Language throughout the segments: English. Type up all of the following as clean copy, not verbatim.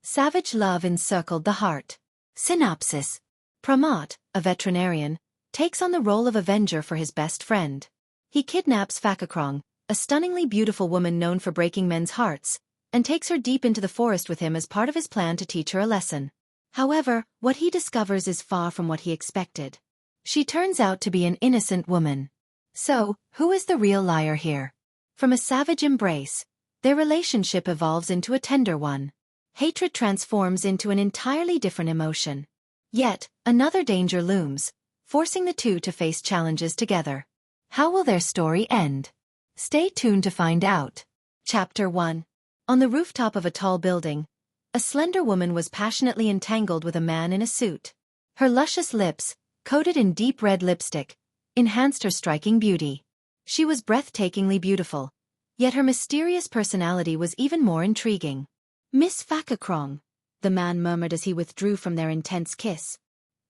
Savage love encircled the heart. Synopsis. Pramath, a veterinarian, takes on the role of avenger for his best friend. He kidnaps Phakakrong, a stunningly beautiful woman known for breaking men's hearts, and takes her deep into the forest with him as part of his plan to teach her a lesson. However, what he discovers is far from what he expected. She turns out to be an innocent woman. So, who is the real liar here? From a savage embrace, their relationship evolves into a tender one. Hatred transforms into an entirely different emotion. Yet, another danger looms, forcing the two to face challenges together. How will their story end? Stay tuned to find out. Chapter 1. On the rooftop of a tall building, a slender woman was passionately entangled with a man in a suit. Her luscious lips, coated in deep red lipstick, enhanced her striking beauty. She was breathtakingly beautiful, yet her mysterious personality was even more intriguing. "Miss Phakakrong," the man murmured as he withdrew from their intense kiss.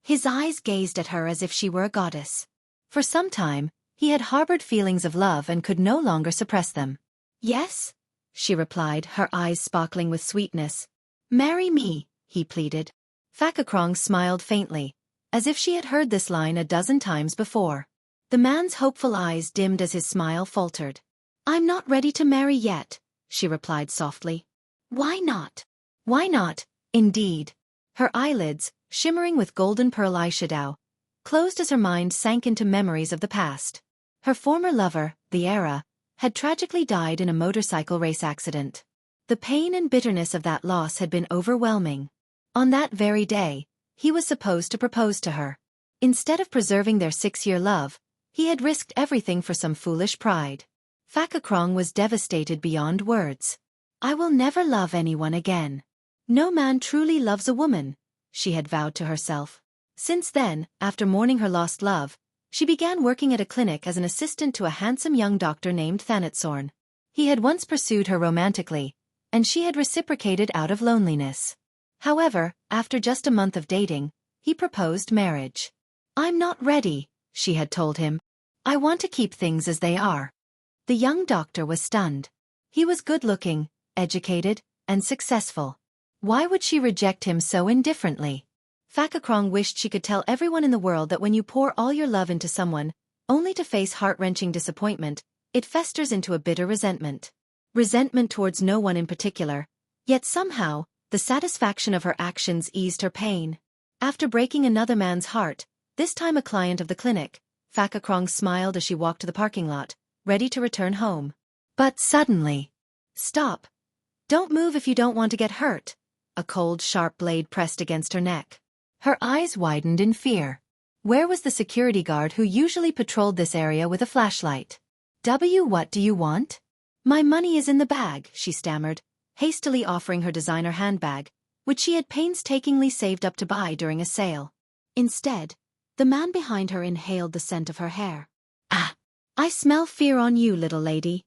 His eyes gazed at her as if she were a goddess. For some time, he had harbored feelings of love and could no longer suppress them. "Yes," she replied, her eyes sparkling with sweetness. "Marry me," he pleaded. Phakakrong smiled faintly, as if she had heard this line a dozen times before. The man's hopeful eyes dimmed as his smile faltered. "I'm not ready to marry yet," she replied softly. "Why not?" "Why not, indeed?" Her eyelids, shimmering with golden pearl eyeshadow, closed as her mind sank into memories of the past. Her former lover, the Era, had tragically died in a motorcycle race accident. The pain and bitterness of that loss had been overwhelming. On that very day, he was supposed to propose to her. Instead of preserving their 6-year love, he had risked everything for some foolish pride. Phakakrong was devastated beyond words. "I will never love anyone again. No man truly loves a woman," she had vowed to herself. Since then, after mourning her lost love, she began working at a clinic as an assistant to a handsome young doctor named Phakakrong. He had once pursued her romantically, and she had reciprocated out of loneliness. However, after just a month of dating, he proposed marriage. "I'm not ready," she had told him. "I want to keep things as they are." The young doctor was stunned. He was good-looking, educated, and successful. Why would she reject him so indifferently? Phakakrong wished she could tell everyone in the world that when you pour all your love into someone, only to face heart-wrenching disappointment, it festers into a bitter resentment. Resentment towards no one in particular, yet somehow, the satisfaction of her actions eased her pain. After breaking another man's heart, this time a client of the clinic, Phakakrong smiled as she walked to the parking lot, ready to return home. But suddenly, "Stop! Don't move if you don't want to get hurt." A cold, sharp blade pressed against her neck. Her eyes widened in fear. Where was the security guard who usually patrolled this area with a flashlight? What do you want?" "My money is in the bag," she stammered, hastily offering her designer handbag, which she had painstakingly saved up to buy during a sale. Instead, the man behind her inhaled the scent of her hair. "Ah! I smell fear on you, little lady,"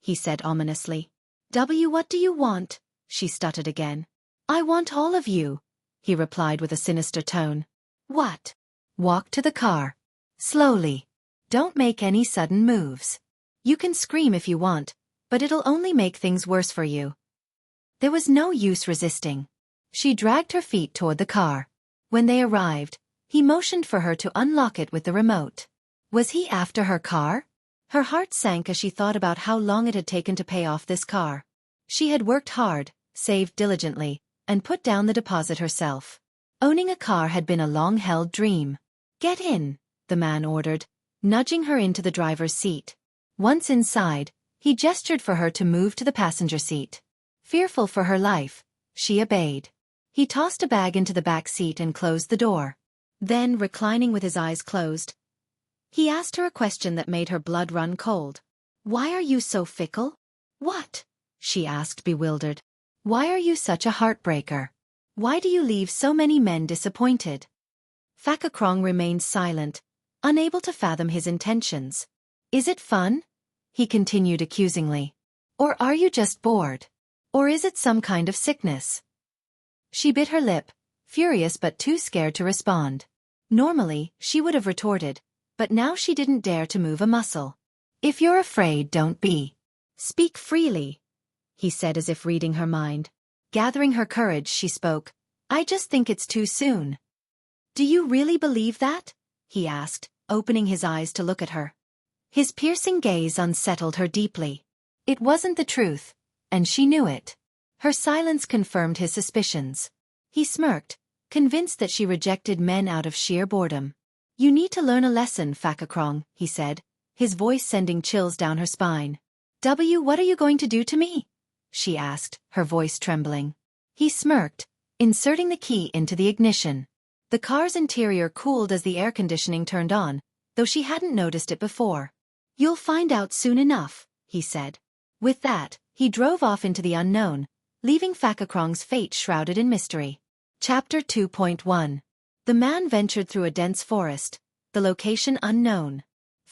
he said ominously. What do you want?" she stuttered again. "I want all of you," he replied with a sinister tone. "What?" "Walk to the car. Slowly. Don't make any sudden moves. You can scream if you want, but it'll only make things worse for you." There was no use resisting. She dragged her feet toward the car. When they arrived, he motioned for her to unlock it with the remote. Was he after her car? Her heart sank as she thought about how long it had taken to pay off this car. She had worked hard, saved diligently, and put down the deposit herself. Owning a car had been a long-held dream. "Get in," the man ordered, nudging her into the driver's seat. Once inside, he gestured for her to move to the passenger seat. Fearful for her life, she obeyed. He tossed a bag into the back seat and closed the door. Then, reclining with his eyes closed, he asked her a question that made her blood run cold. "Why are you so fickle?" "What?" she asked, bewildered. "Why are you such a heartbreaker? Why do you leave so many men disappointed?" Phakakrong remained silent, unable to fathom his intentions. "Is it fun?" he continued accusingly. "Or are you just bored? Or is it some kind of sickness?" She bit her lip, furious but too scared to respond. Normally, she would have retorted, but now she didn't dare to move a muscle. "If you're afraid, don't be. Speak freely," he said as if reading her mind. Gathering her courage, she spoke. I just think it's too soon. Do you really believe that? He asked, opening his eyes to look at her. His piercing gaze unsettled her deeply. It wasn't the truth, and she knew it. Her silence confirmed his suspicions. He smirked, convinced that she rejected men out of sheer boredom. You need to learn a lesson, Phakakrong, he said, his voice sending chills down her spine. What are you going to do to me? She asked, her voice trembling. He smirked, inserting the key into the ignition. The car's interior cooled as the air conditioning turned on, though she hadn't noticed it before. You'll find out soon enough, he said. With that, he drove off into the unknown, leaving Phakakrong's fate shrouded in mystery. Chapter 2.1. The man ventured through a dense forest, the location unknown.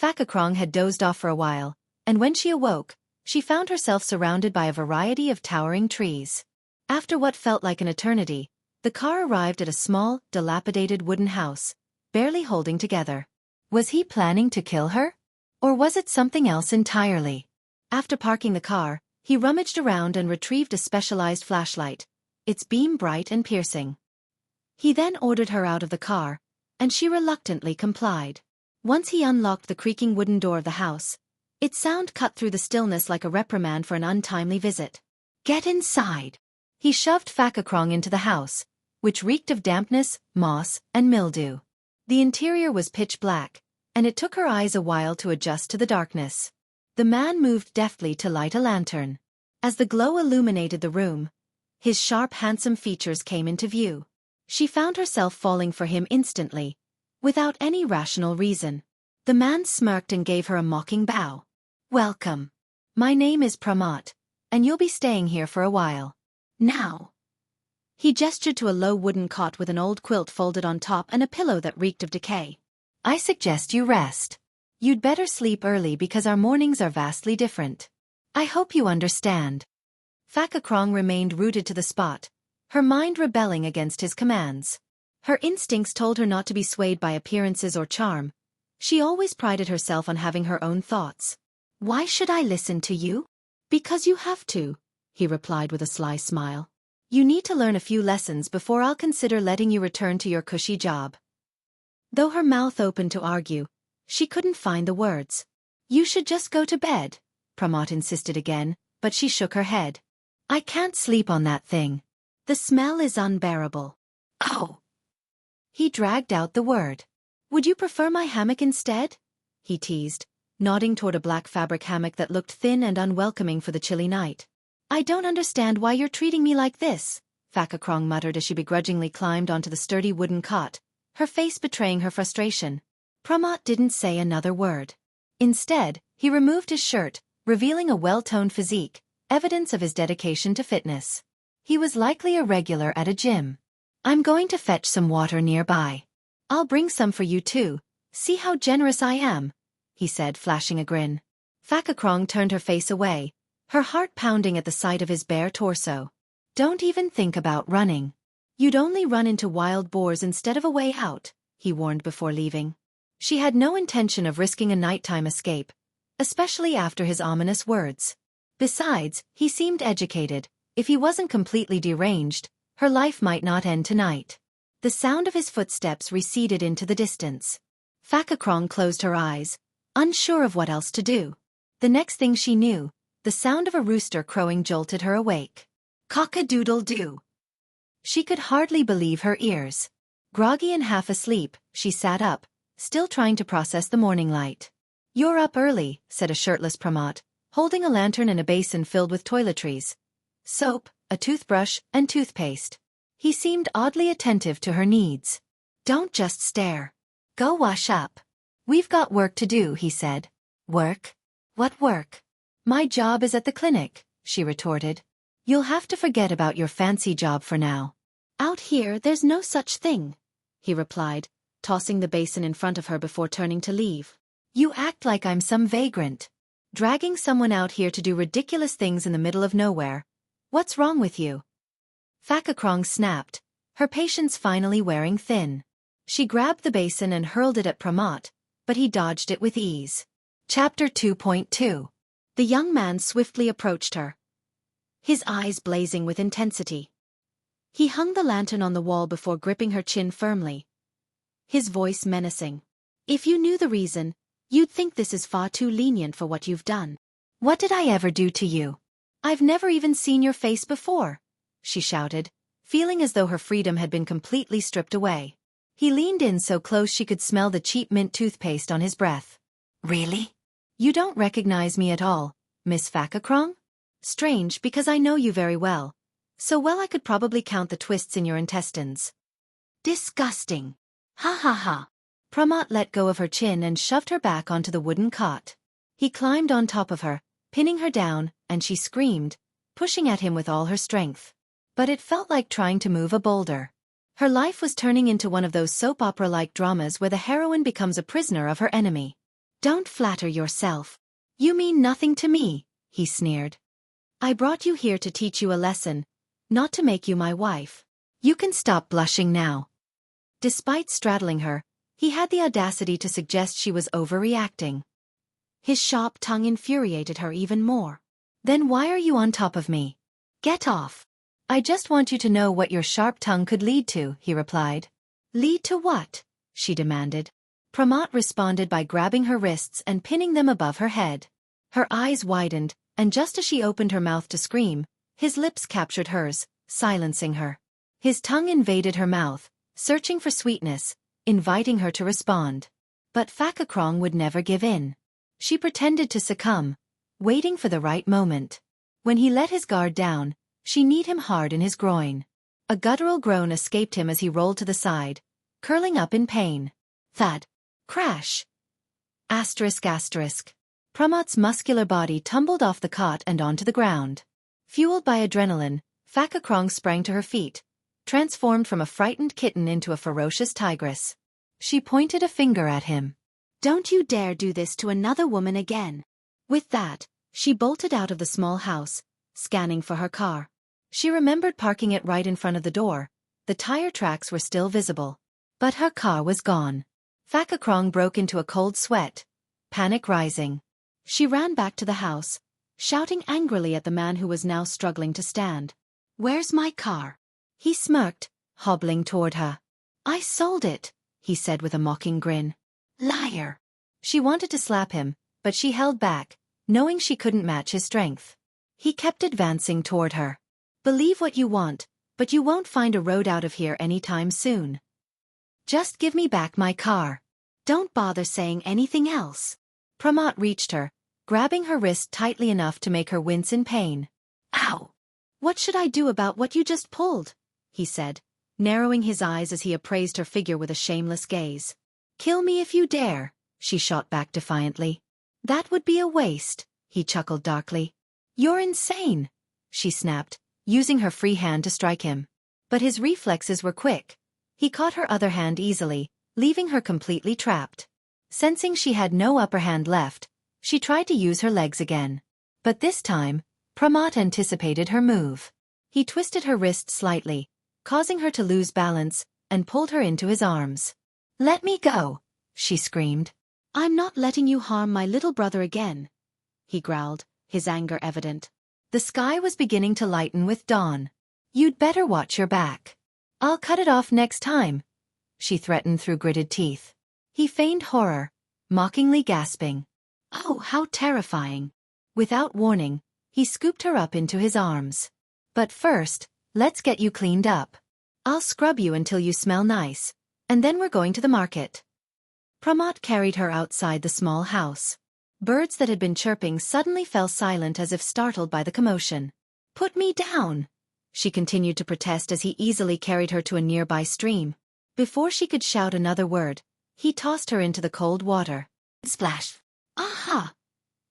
Phakakrong had dozed off for a while, and when she awoke, she found herself surrounded by a variety of towering trees. After what felt like an eternity, the car arrived at a small, dilapidated wooden house, barely holding together. Was he planning to kill her? Or was it something else entirely? After parking the car, he rummaged around and retrieved a specialized flashlight, its beam bright and piercing. He then ordered her out of the car, and she reluctantly complied. Once he unlocked the creaking wooden door of the house, its sound cut through the stillness like a reprimand for an untimely visit. Get inside! He shoved Phakakrong into the house, which reeked of dampness, moss, and mildew. The interior was pitch black, and it took her eyes a while to adjust to the darkness. The man moved deftly to light a lantern. As the glow illuminated the room, his sharp, handsome features came into view. She found herself falling for him instantly, without any rational reason. The man smirked and gave her a mocking bow. Welcome. My name is Pramath, and you'll be staying here for a while. Now. He gestured to a low wooden cot with an old quilt folded on top and a pillow that reeked of decay. I suggest you rest. You'd better sleep early because our mornings are vastly different. I hope you understand. Phakakrong remained rooted to the spot, her mind rebelling against his commands. Her instincts told her not to be swayed by appearances or charm. She always prided herself on having her own thoughts. Why should I listen to you? Because you have to, he replied with a sly smile. You need to learn a few lessons before I'll consider letting you return to your cushy job. Though her mouth opened to argue, she couldn't find the words. You should just go to bed, Pramath insisted again, but she shook her head. I can't sleep on that thing. The smell is unbearable. Oh! He dragged out the word. Would you prefer my hammock instead? He teased, nodding toward a black fabric hammock that looked thin and unwelcoming for the chilly night. I don't understand why you're treating me like this, Phakakrong muttered as she begrudgingly climbed onto the sturdy wooden cot, her face betraying her frustration. Pramath didn't say another word. Instead, he removed his shirt, revealing a well-toned physique, evidence of his dedication to fitness. He was likely a regular at a gym. I'm going to fetch some water nearby. I'll bring some for you too, see how generous I am, he said, flashing a grin. Phakakrong turned her face away, her heart pounding at the sight of his bare torso. Don't even think about running. You'd only run into wild boars instead of a way out, he warned before leaving. She had no intention of risking a nighttime escape, especially after his ominous words. Besides, he seemed educated. If he wasn't completely deranged, her life might not end tonight. The sound of his footsteps receded into the distance. Phakakrong closed her eyes, unsure of what else to do. The next thing she knew, the sound of a rooster crowing jolted her awake. Cock-a-doodle-doo. She could hardly believe her ears. Groggy and half asleep, she sat up, still trying to process the morning light. You're up early, said a shirtless Pramath, holding a lantern and a basin filled with toiletries, soap, a toothbrush, and toothpaste. He seemed oddly attentive to her needs. Don't just stare. Go wash up. We've got work to do, he said. Work? What work? My job is at the clinic, she retorted. You'll have to forget about your fancy job for now. Out here there's no such thing, he replied, tossing the basin in front of her before turning to leave. You act like I'm some vagrant. Dragging someone out here to do ridiculous things in the middle of nowhere. What's wrong with you? Phakakrong snapped, her patience finally wearing thin. She grabbed the basin and hurled it at Pramath, but he dodged it with ease. Chapter 2.2. The young man swiftly approached her, his eyes blazing with intensity. He hung the lantern on the wall before gripping her chin firmly, his voice menacing. If you knew the reason, you'd think this is far too lenient for what you've done. What did I ever do to you? I've never even seen your face before, she shouted, feeling as though her freedom had been completely stripped away. He leaned in so close she could smell the cheap mint toothpaste on his breath. Really? You don't recognize me at all, Miss Phakakrong? Strange, because I know you very well. So well I could probably count the twists in your intestines. Disgusting. Ha ha ha. Pramath let go of her chin and shoved her back onto the wooden cot. He climbed on top of her, pinning her down, and she screamed, pushing at him with all her strength. But it felt like trying to move a boulder. Her life was turning into one of those soap opera-like dramas where the heroine becomes a prisoner of her enemy. Don't flatter yourself. You mean nothing to me, he sneered. I brought you here to teach you a lesson, not to make you my wife. You can stop blushing now. Despite straddling her, he had the audacity to suggest she was overreacting. His sharp tongue infuriated her even more. Then why are you on top of me? Get off. I just want you to know what your sharp tongue could lead to, he replied. Lead to what? She demanded. Pramath responded by grabbing her wrists and pinning them above her head. Her eyes widened, and just as she opened her mouth to scream, his lips captured hers, silencing her. His tongue invaded her mouth, searching for sweetness, inviting her to respond. But Phakakrong would never give in. She pretended to succumb, waiting for the right moment. When he let his guard down, she kneed him hard in his groin. A guttural groan escaped him as he rolled to the side, curling up in pain. Thud. Crash. Asterisk asterisk. Pramath's muscular body tumbled off the cot and onto the ground. Fueled by adrenaline, Phakakrong sprang to her feet, transformed from a frightened kitten into a ferocious tigress. She pointed a finger at him. Don't you dare do this to another woman again. With that, she bolted out of the small house, scanning for her car. She remembered parking it right in front of the door. The tire tracks were still visible. But her car was gone. Phakakrong broke into a cold sweat, panic rising. She ran back to the house, shouting angrily at the man who was now struggling to stand. Where's my car? He smirked, hobbling toward her. I sold it, he said with a mocking grin. Liar. She wanted to slap him, but she held back, knowing she couldn't match his strength. He kept advancing toward her. Believe what you want, but you won't find a road out of here anytime soon. Just give me back my car. Don't bother saying anything else. Pramath reached her, grabbing her wrist tightly enough to make her wince in pain. Ow! What should I do about what you just pulled? He said, narrowing his eyes as he appraised her figure with a shameless gaze. Kill me if you dare, she shot back defiantly. That would be a waste, he chuckled darkly. You're insane, she snapped, using her free hand to strike him. But his reflexes were quick. He caught her other hand easily, leaving her completely trapped. Sensing she had no upper hand left, she tried to use her legs again. But this time, Pramath anticipated her move. He twisted her wrist slightly, causing her to lose balance, and pulled her into his arms. Let me go, she screamed. I'm not letting you harm my little brother again, he growled, his anger evident. The sky was beginning to lighten with dawn. You'd better watch your back. I'll cut it off next time, she threatened through gritted teeth. He feigned horror, mockingly gasping. Oh, how terrifying. Without warning, he scooped her up into his arms. But first, let's get you cleaned up. I'll scrub you until you smell nice, and then we're going to the market. Pramath carried her outside the small house. Birds that had been chirping suddenly fell silent as if startled by the commotion. Put me down, she continued to protest as he easily carried her to a nearby stream. Before she could shout another word, he tossed her into the cold water. Splash! Aha!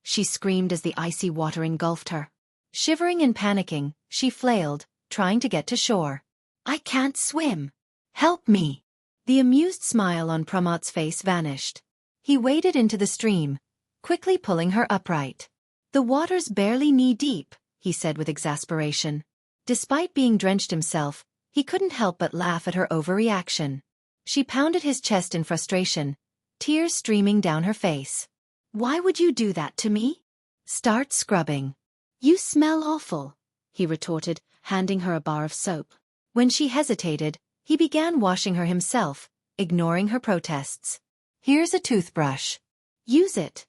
She screamed as the icy water engulfed her. Shivering and panicking, she flailed, trying to get to shore. I can't swim. Help me! The amused smile on Pramath's face vanished. He waded into the stream, quickly pulling her upright. The water's barely knee-deep, he said with exasperation. Despite being drenched himself, he couldn't help but laugh at her overreaction. She pounded his chest in frustration, tears streaming down her face. Why would you do that to me? Start scrubbing. You smell awful, he retorted, handing her a bar of soap. When she hesitated, he began washing her himself, ignoring her protests. "Here's a toothbrush. Use it,"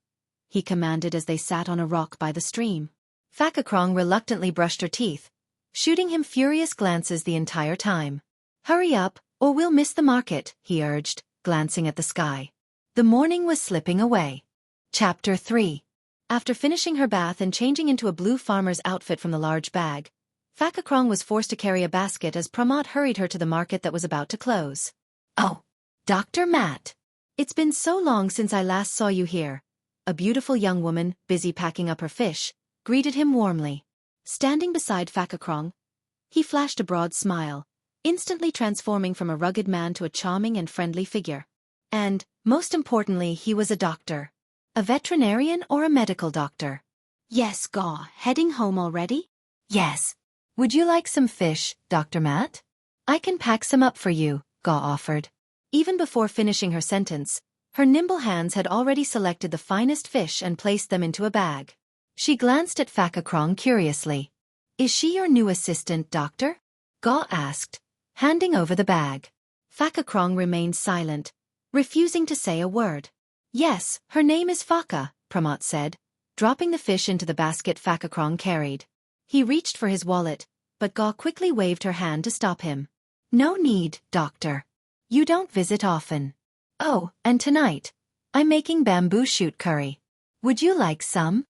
he commanded as they sat on a rock by the stream. Phakakrong reluctantly brushed her teeth, shooting him furious glances the entire time. "Hurry up, or we'll miss the market," he urged, glancing at the sky. The morning was slipping away. Chapter 3. After finishing her bath and changing into a blue farmer's outfit from the large bag, Phakakrong was forced to carry a basket as Pramath hurried her to the market that was about to close. "Oh, Dr. Matt. It's been so long since I last saw you here." A beautiful young woman, busy packing up her fish, greeted him warmly. Standing beside Phakakrong, he flashed a broad smile, instantly transforming from a rugged man to a charming and friendly figure. And, most importantly, he was a doctor. A veterinarian or a medical doctor? "Yes, Gaw, heading home already?" "Yes. Would you like some fish, Dr. Matt?" "I can pack some up for you," Gaw offered. Even before finishing her sentence, her nimble hands had already selected the finest fish and placed them into a bag. She glanced at Phakakrong curiously. "Is she your new assistant, doctor?" Gaw asked, handing over the bag. Phakakrong remained silent, refusing to say a word. "Yes, her name is Phaka," Pramath said, dropping the fish into the basket Phakakrong carried. He reached for his wallet, but Gaw quickly waved her hand to stop him. "No need, doctor. You don't visit often. Oh, and tonight, I'm making bamboo shoot curry. Would you like some?"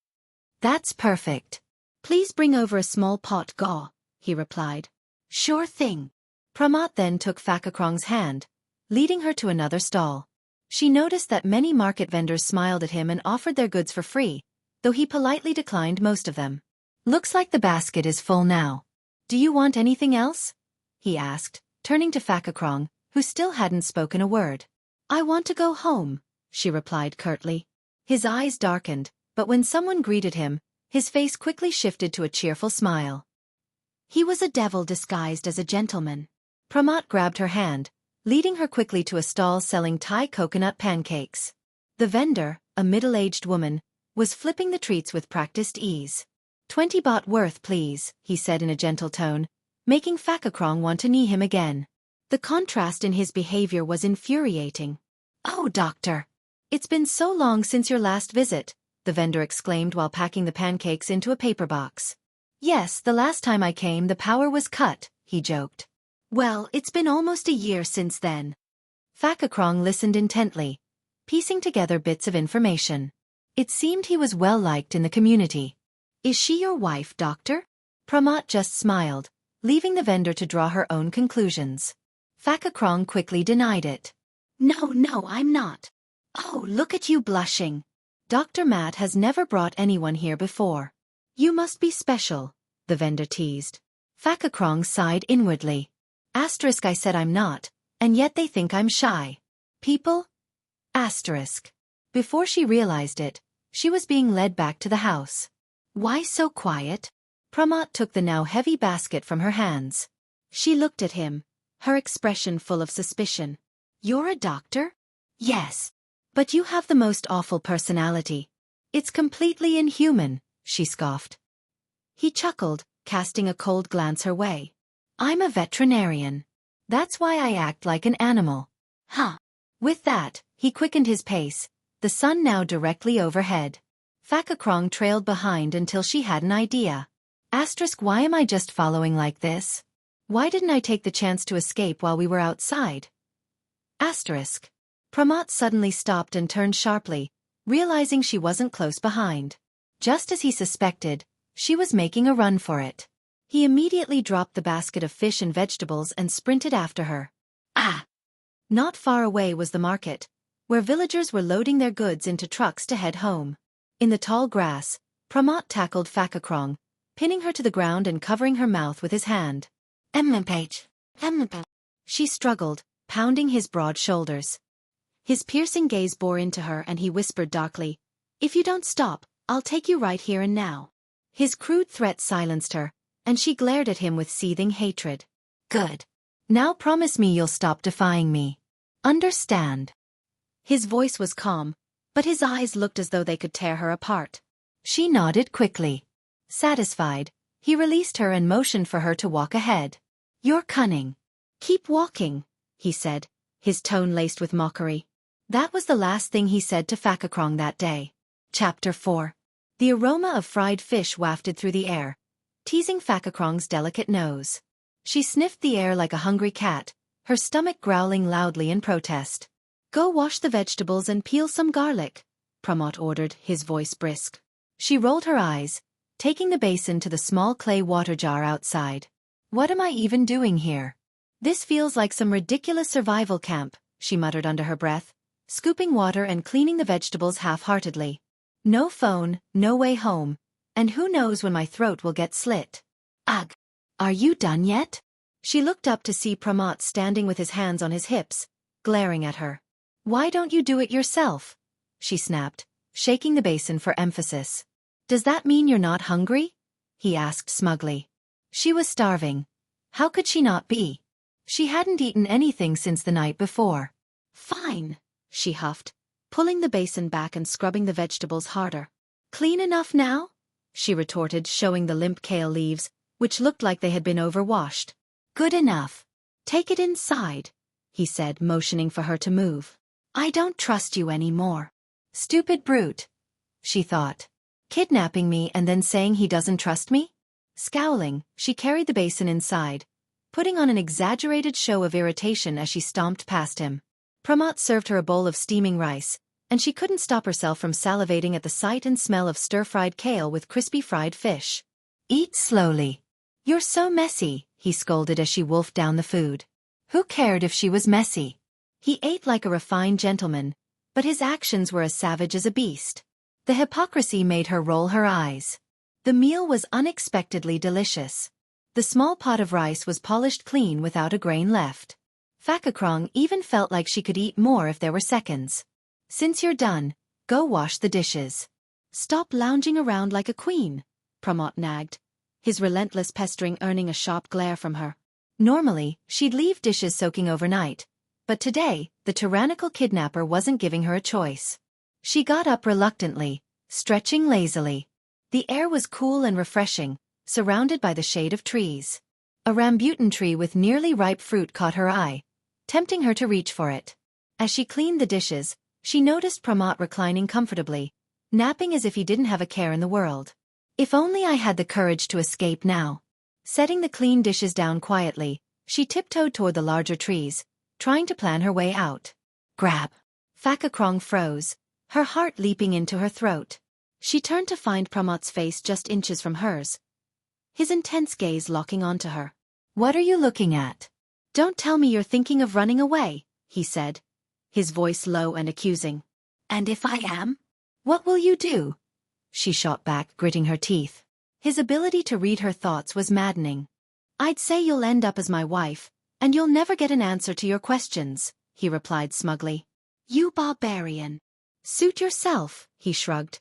"That's perfect. Please bring over a small pot, Gaw," he replied. "Sure thing." Pramath then took Phakakrong's hand, leading her to another stall. She noticed that many market vendors smiled at him and offered their goods for free, though he politely declined most of them. "Looks like the basket is full now. Do you want anything else?" he asked, turning to Phakakrong, who still hadn't spoken a word. "I want to go home," she replied curtly. His eyes darkened, but when someone greeted him, his face quickly shifted to a cheerful smile. He was a devil disguised as a gentleman. Pramath grabbed her hand, leading her quickly to a stall selling Thai coconut pancakes. The vendor, a middle-aged woman, was flipping the treats with practiced ease. 20 baht worth, please," he said in a gentle tone, making Phakakrong want to knee him again. The contrast in his behavior was infuriating. "Oh, doctor! It's been so long since your last visit," the vendor exclaimed while packing the pancakes into a paper box. "Yes, the last time I came the power was cut," he joked. "Well, it's been almost a year since then." Phakakrong listened intently, piecing together bits of information. It seemed he was well-liked in the community. "Is she your wife, doctor?" Pramath just smiled, leaving the vendor to draw her own conclusions. Phakakrong quickly denied it. No, I'm not." "Oh, look at you blushing. Dr. Matt has never brought anyone here before. You must be special," the vendor teased. Phakakrong sighed inwardly. Asterisk, I said I'm not, and yet they think I'm shy. People? Asterisk. Before she realized it, she was being led back to the house. "Why so quiet?" Pramath took the now heavy basket from her hands. She looked at him, her expression full of suspicion. "You're a doctor?" "Yes. But you have the most awful personality. It's completely inhuman," she scoffed. He chuckled, casting a cold glance her way. "I'm a veterinarian. That's why I act like an animal." "Huh." With that, he quickened his pace, the sun now directly overhead. Phakakrong trailed behind until she had an idea. Asterisk, why am I just following like this? Why didn't I take the chance to escape while we were outside? Asterisk. Pramath suddenly stopped and turned sharply, realizing she wasn't close behind. Just as he suspected, she was making a run for it. He immediately dropped the basket of fish and vegetables and sprinted after her. Ah! Not far away was the market, where villagers were loading their goods into trucks to head home. In the tall grass, Pramath tackled Phakakrong, pinning her to the ground and covering her mouth with his hand. Page. She struggled, pounding his broad shoulders. His piercing gaze bore into her and he whispered darkly, "If you don't stop, I'll take you right here and now." His crude threat silenced her, and she glared at him with seething hatred. "Good. Now promise me you'll stop defying me. Understand?" His voice was calm, but his eyes looked as though they could tear her apart. She nodded quickly. Satisfied, he released her and motioned for her to walk ahead. You're cunning. Keep walking, he said, his tone laced with mockery. That was the last thing he said to Phakakrong that day. Chapter 4. The aroma of fried fish wafted through the air, teasing Phakakrong's delicate nose. She sniffed the air like a hungry cat, her stomach growling loudly in protest. Go wash the vegetables and peel some garlic, Pramath ordered, his voice brisk. She rolled her eyes, taking the basin to the small clay water jar outside. What am I even doing here? This feels like some ridiculous survival camp, she muttered under her breath, scooping water and cleaning the vegetables half-heartedly. No phone, no way home, and who knows when my throat will get slit. Ugh! Are you done yet? She looked up to see Pramath standing with his hands on his hips, glaring at her. Why don't you do it yourself? She snapped, shaking the basin for emphasis. Does that mean you're not hungry? He asked smugly. She was starving. How could she not be? She hadn't eaten anything since the night before. Fine, she huffed, pulling the basin back and scrubbing the vegetables harder. Clean enough now? She retorted, showing the limp kale leaves, which looked like they had been overwashed. Good enough. Take it inside, he said, motioning for her to move. I don't trust you anymore. Stupid brute, she thought. Kidnapping me and then saying he doesn't trust me? Scowling, she carried the basin inside, putting on an exaggerated show of irritation as she stomped past him. Pramath served her a bowl of steaming rice, and she couldn't stop herself from salivating at the sight and smell of stir-fried kale with crispy fried fish. Eat slowly. You're so messy, he scolded as she wolfed down the food. Who cared if she was messy? He ate like a refined gentleman, but his actions were as savage as a beast. The hypocrisy made her roll her eyes. The meal was unexpectedly delicious. The small pot of rice was polished clean without a grain left. Phakakrong even felt like she could eat more if there were seconds. Since you're done, go wash the dishes. Stop lounging around like a queen, Pramath nagged, his relentless pestering earning a sharp glare from her. Normally, she'd leave dishes soaking overnight, but today, the tyrannical kidnapper wasn't giving her a choice. She got up reluctantly, stretching lazily. The air was cool and refreshing, surrounded by the shade of trees. A rambutan tree with nearly ripe fruit caught her eye, tempting her to reach for it. As she cleaned the dishes, she noticed Pramath reclining comfortably, napping as if he didn't have a care in the world. If only I had the courage to escape now. Setting the clean dishes down quietly, she tiptoed toward the larger trees, trying to plan her way out. Grab! Phakakrong froze, her heart leaping into her throat. She turned to find Pramath's face just inches from hers, his intense gaze locking onto her. What are you looking at? Don't tell me you're thinking of running away, he said, his voice low and accusing. And if I am? What will you do? She shot back, gritting her teeth. His ability to read her thoughts was maddening. I'd say you'll end up as my wife, and you'll never get an answer to your questions, he replied smugly. You barbarian. Suit yourself, he shrugged,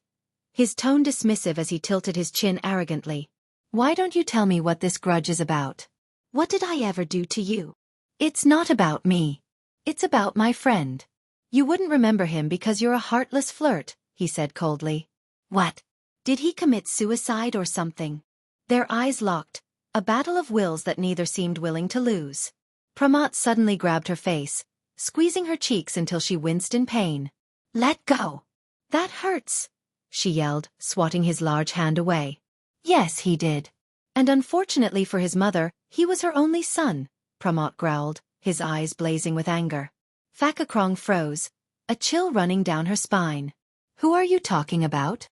his tone dismissive as he tilted his chin arrogantly. Why don't you tell me what this grudge is about? What did I ever do to you? It's not about me. It's about my friend. You wouldn't remember him because you're a heartless flirt, he said coldly. What? Did he commit suicide or something? Their eyes locked, a battle of wills that neither seemed willing to lose. Pramath suddenly grabbed her face, squeezing her cheeks until she winced in pain. Let go. That hurts, she yelled, swatting his large hand away. Yes, he did. And unfortunately for his mother, he was her only son, Pramath growled, his eyes blazing with anger. Phakakrong froze, a chill running down her spine. Who are you talking about?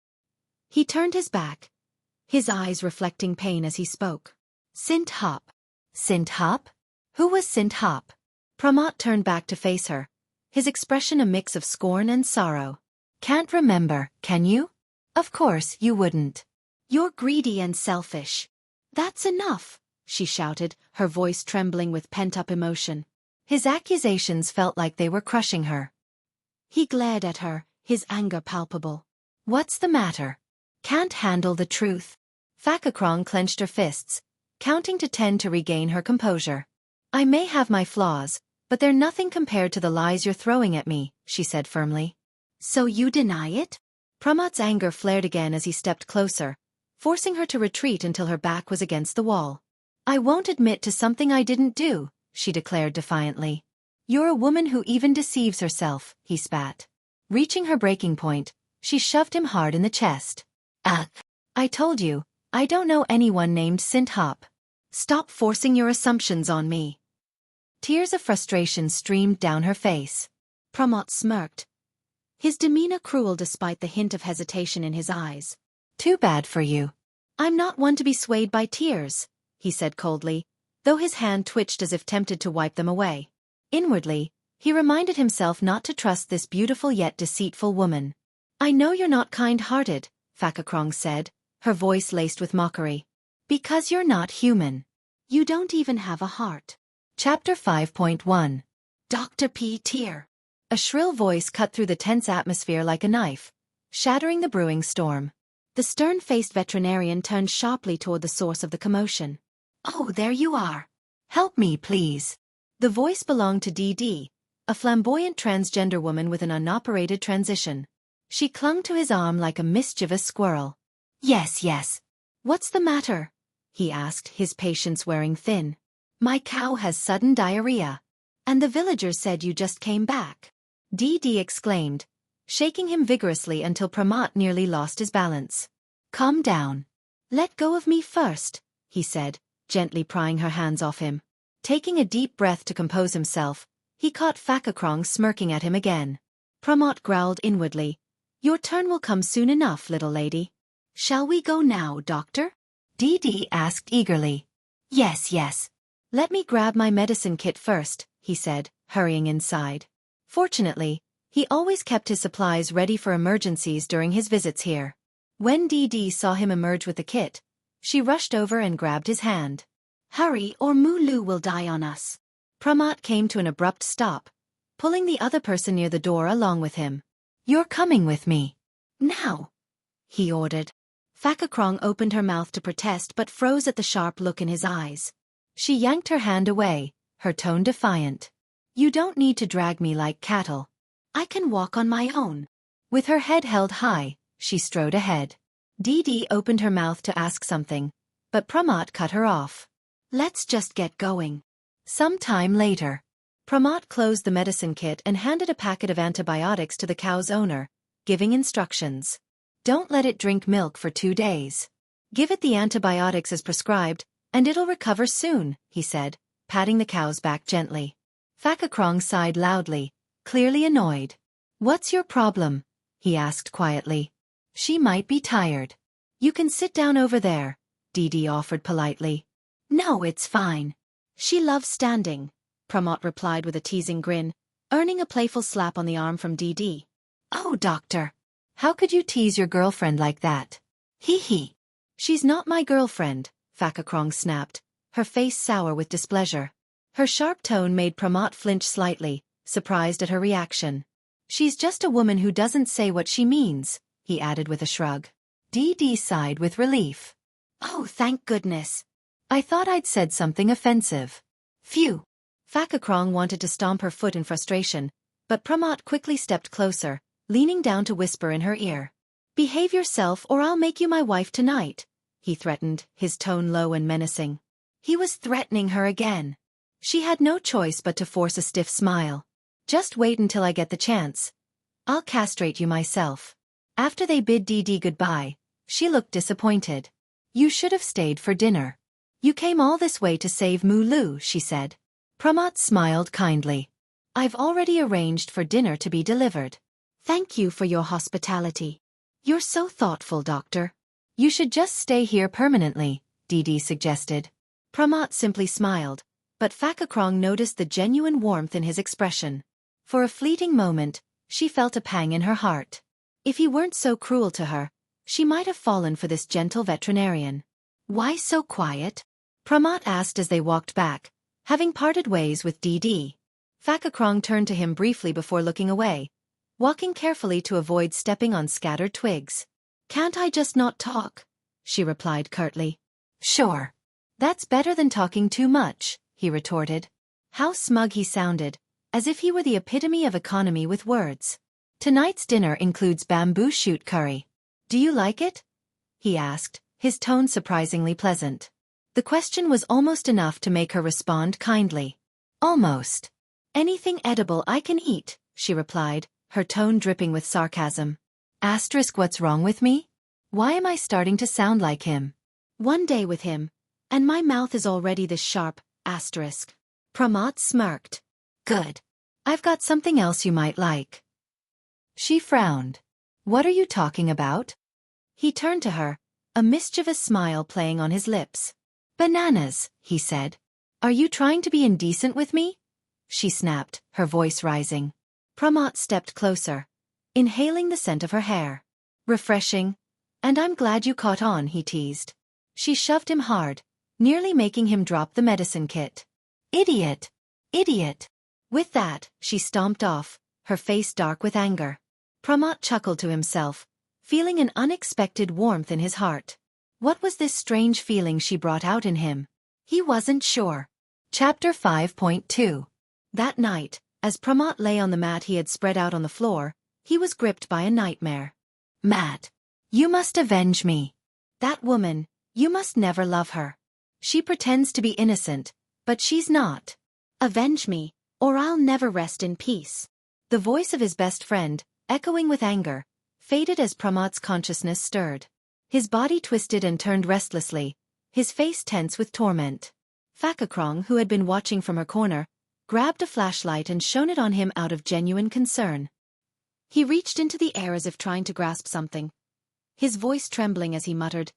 He turned his back, his eyes reflecting pain as he spoke. Sint Hop. Sint Hop? Who was Sint Hop? Pramath turned back to face her, his expression a mix of scorn and sorrow. Can't remember, can you? Of course you wouldn't. You're greedy and selfish. That's enough, she shouted, her voice trembling with pent-up emotion. His accusations felt like they were crushing her. He glared at her, his anger palpable. What's the matter? Can't handle the truth? Phakakrong clenched her fists, counting to 10 to regain her composure. I may have my flaws, but they're nothing compared to the lies you're throwing at me, she said firmly. So you deny it? Pramath's anger flared again as he stepped closer, forcing her to retreat until her back was against the wall. I won't admit to something I didn't do, she declared defiantly. You're a woman who even deceives herself, he spat. Reaching her breaking point, she shoved him hard in the chest. I told you, I don't know anyone named Sint-Hop. Stop forcing your assumptions on me. Tears of frustration streamed down her face. Pramath smirked, his demeanor cruel despite the hint of hesitation in his eyes. Too bad for you. I'm not one to be swayed by tears, he said coldly, though his hand twitched as if tempted to wipe them away. Inwardly, he reminded himself not to trust this beautiful yet deceitful woman. I know you're not kind-hearted, Phakakrong said, her voice laced with mockery. Because you're not human. You don't even have a heart. Chapter 5.1 Dr. P. Tear. A shrill voice cut through the tense atmosphere like a knife, shattering the brewing storm. The stern-faced veterinarian turned sharply toward the source of the commotion. Oh, there you are. Help me, please. The voice belonged to Dee, a flamboyant transgender woman with an unoperated transition. She clung to his arm like a mischievous squirrel. Yes. What's the matter? He asked, his patience wearing thin. My cow has sudden diarrhea. And the villagers said you just came back. Dee exclaimed, shaking him vigorously until Pramath nearly lost his balance. Calm down. Let go of me first, he said, gently prying her hands off him. Taking a deep breath to compose himself, he caught Phakakrong smirking at him again. Pramath growled inwardly. Your turn will come soon enough, little lady. Shall we go now, doctor? Dee asked eagerly. Yes. Let me grab my medicine kit first, he said, hurrying inside. Fortunately, he always kept his supplies ready for emergencies during his visits here. When Dee saw him emerge with the kit, she rushed over and grabbed his hand. Hurry or Mulu will die on us. Pramath came to an abrupt stop, pulling the other person near the door along with him. You're coming with me. Now, he ordered. Phakakrong opened her mouth to protest but froze at the sharp look in his eyes. She yanked her hand away, her tone defiant. You don't need to drag me like cattle. I can walk on my own. With her head held high, she strode ahead. Dee opened her mouth to ask something, but Pramath cut her off. Let's just get going. Some time later, Pramath closed the medicine kit and handed a packet of antibiotics to the cow's owner, giving instructions. Don't let it drink milk for 2 days. Give it the antibiotics as prescribed, and it'll recover soon, he said, patting the cow's back gently. Phakakrong sighed loudly, clearly annoyed. What's your problem? He asked quietly. She might be tired. You can sit down over there, Dee offered politely. No, it's fine. She loves standing, Pramath replied with a teasing grin, earning a playful slap on the arm from Dee. Oh, doctor. How could you tease your girlfriend like that? Hee. She's not my girlfriend, Phakakrong snapped, her face sour with displeasure. Her sharp tone made Pramath flinch slightly, surprised at her reaction. She's just a woman who doesn't say what she means, he added with a shrug. Dee sighed with relief. Oh, thank goodness. I thought I'd said something offensive. Phew. Phakakrong wanted to stomp her foot in frustration, but Pramath quickly stepped closer, leaning down to whisper in her ear. Behave yourself or I'll make you my wife tonight, he threatened, his tone low and menacing. He was threatening her again. She had no choice but to force a stiff smile. Just wait until I get the chance. I'll castrate you myself. After they bid Dee goodbye, she looked disappointed. You should have stayed for dinner. You came all this way to save Mulu, she said. Pramath smiled kindly. I've already arranged for dinner to be delivered. Thank you for your hospitality. You're so thoughtful, doctor. You should just stay here permanently, Dee suggested. Pramath simply smiled, but Phakakrong noticed the genuine warmth in his expression. For a fleeting moment, she felt a pang in her heart. If he weren't so cruel to her, she might have fallen for this gentle veterinarian. Why so quiet? Pramath asked as they walked back, having parted ways with Dee. Phakakrong turned to him briefly before looking away, walking carefully to avoid stepping on scattered twigs. Can't I just not talk? She replied curtly. Sure. That's better than talking too much, he retorted. How smug he sounded, as if he were the epitome of economy with words. Tonight's dinner includes bamboo shoot curry. Do you like it? He asked, his tone surprisingly pleasant. The question was almost enough to make her respond kindly. Almost. Anything edible I can eat, she replied, her tone dripping with sarcasm. Asterisk, what's wrong with me? Why am I starting to sound like him? One day with him, and my mouth is already this sharp, asterisk. Pramath smirked. Good. I've got something else you might like. She frowned. What are you talking about? He turned to her, a mischievous smile playing on his lips. Bananas, he said. Are you trying to be indecent with me? She snapped, her voice rising. Pramath stepped closer, inhaling the scent of her hair. Refreshing. And I'm glad you caught on, he teased. She shoved him hard, nearly making him drop the medicine kit. Idiot! Idiot! With that, she stomped off, her face dark with anger. Pramath chuckled to himself, feeling an unexpected warmth in his heart. What was this strange feeling she brought out in him? He wasn't sure. Chapter 5.2. That night, as Pramath lay on the mat he had spread out on the floor, he was gripped by a nightmare. Matt, you must avenge me. That woman, you must never love her. She pretends to be innocent, but she's not. Avenge me, or I'll never rest in peace. The voice of his best friend, echoing with anger, faded as Pramath's consciousness stirred. His body twisted and turned restlessly, his face tense with torment. Phakakrong, who had been watching from her corner, grabbed a flashlight and shone it on him out of genuine concern. He reached into the air as if trying to grasp something, his voice trembling as he muttered,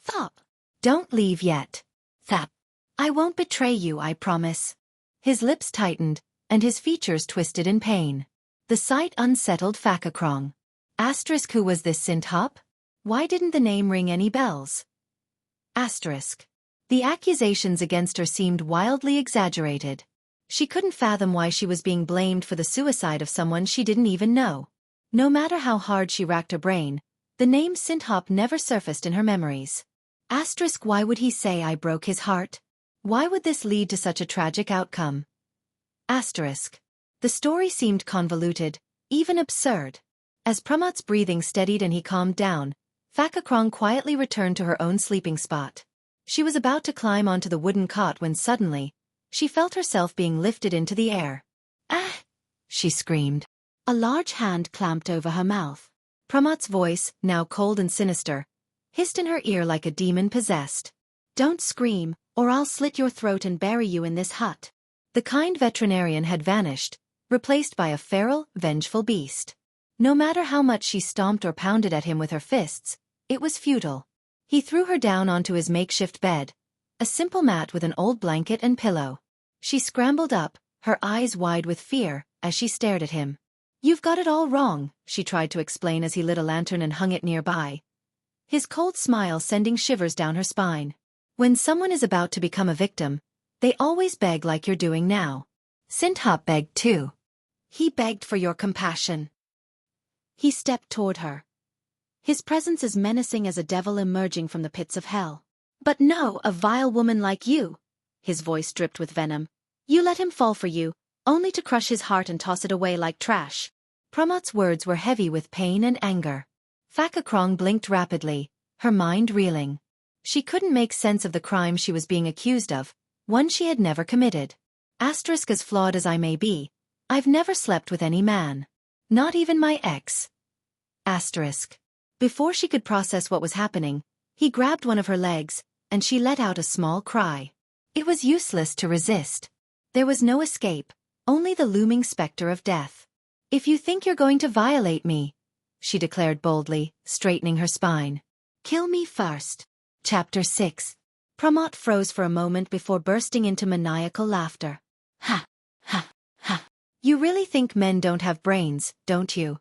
Thop! Don't leave yet. Thap! I won't betray you, I promise. His lips tightened, and his features twisted in pain. The sight unsettled Phakakrong. Asterisk, who was this Synthop? Why didn't the name ring any bells? Asterisk. The accusations against her seemed wildly exaggerated. She couldn't fathom why she was being blamed for the suicide of someone she didn't even know. No matter how hard she racked her brain, the name Synthop never surfaced in her memories. Asterisk, why would he say I broke his heart? Why would this lead to such a tragic outcome? Asterisk. The story seemed convoluted, even absurd. As Pramath's breathing steadied and he calmed down, Phakakrong quietly returned to her own sleeping spot. She was about to climb onto the wooden cot when suddenly, she felt herself being lifted into the air. Ah! She screamed. A large hand clamped over her mouth. Pramath's voice, now cold and sinister, hissed in her ear like a demon possessed. Don't scream, or I'll slit your throat and bury you in this hut. The kind veterinarian had vanished, replaced by a feral, vengeful beast. No matter how much she stomped or pounded at him with her fists, it was futile. He threw her down onto his makeshift bed, a simple mat with an old blanket and pillow. She scrambled up, her eyes wide with fear, as she stared at him. You've got it all wrong, she tried to explain as he lit a lantern and hung it nearby. His cold smile sending shivers down her spine. When someone is about to become a victim, they always beg like you're doing now. Synthop begged too. He begged for your compassion. He stepped toward her, his presence as menacing as a devil emerging from the pits of hell. But no, a vile woman like you. His voice dripped with venom. You let him fall for you, only to crush his heart and toss it away like trash. Pramath's words were heavy with pain and anger. Phakakrong blinked rapidly, her mind reeling. She couldn't make sense of the crime she was being accused of, one she had never committed. Asterisk, as flawed as I may be, I've never slept with any man. Not even my ex. Asterisk. Before she could process what was happening, he grabbed one of her legs, and she let out a small cry. It was useless to resist. There was no escape, only the looming specter of death. If you think you're going to violate me, she declared boldly, straightening her spine. Kill me first. Chapter 6. Pramath froze for a moment before bursting into maniacal laughter. Ha! Ha! Ha! You really think men don't have brains, don't you?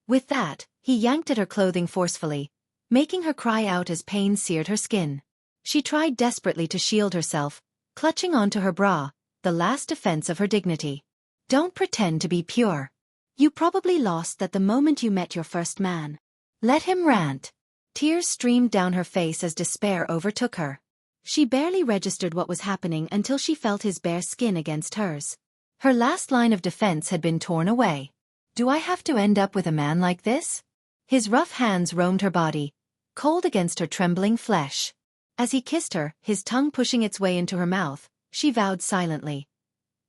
With that, he yanked at her clothing forcefully, making her cry out as pain seared her skin. She tried desperately to shield herself, clutching onto her bra, the last defense of her dignity. Don't pretend to be pure. You probably lost that the moment you met your first man. Let him rant. Tears streamed down her face as despair overtook her. She barely registered what was happening until she felt his bare skin against hers. Her last line of defense had been torn away. Do I have to end up with a man like this? His rough hands roamed her body, cold against her trembling flesh. As he kissed her, his tongue pushing its way into her mouth, she vowed silently.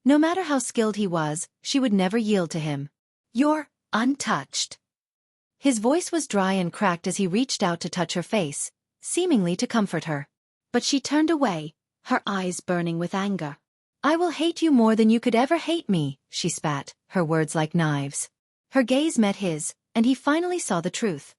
No matter how skilled he was, she would never yield to him. "You're untouched." His voice was dry and cracked as he reached out to touch her face, seemingly to comfort her. But she turned away, her eyes burning with anger. "I will hate you more than you could ever hate me," she spat, her words like knives. Her gaze met his, and he finally saw the truth.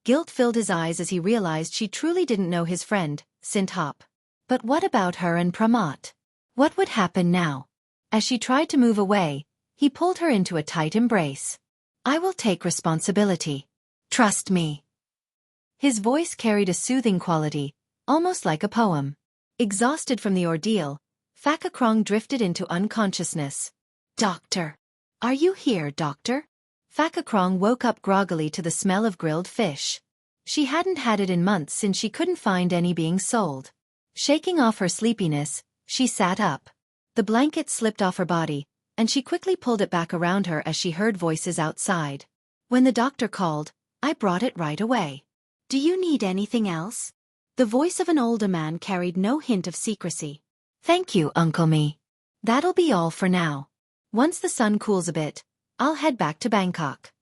Guilt filled his eyes as he realized she truly didn't know his friend, Sintop. But what about her and Pramath? What would happen now? As she tried to move away, he pulled her into a tight embrace. "I will take responsibility. Trust me." His voice carried a soothing quality, almost like a poem. Exhausted from the ordeal, Phakakrong drifted into unconsciousness. "Doctor. Are you here, doctor?" Phakakrong woke up groggily to the smell of grilled fish. She hadn't had it in months since she couldn't find any being sold. Shaking off her sleepiness, she sat up. The blanket slipped off her body, and she quickly pulled it back around her as she heard voices outside. "When the doctor called, I brought it right away. Do you need anything else?" The voice of an older man carried no hint of secrecy. "Thank you, Uncle Me. That'll be all for now. Once the sun cools a bit, I'll head back to Bangkok."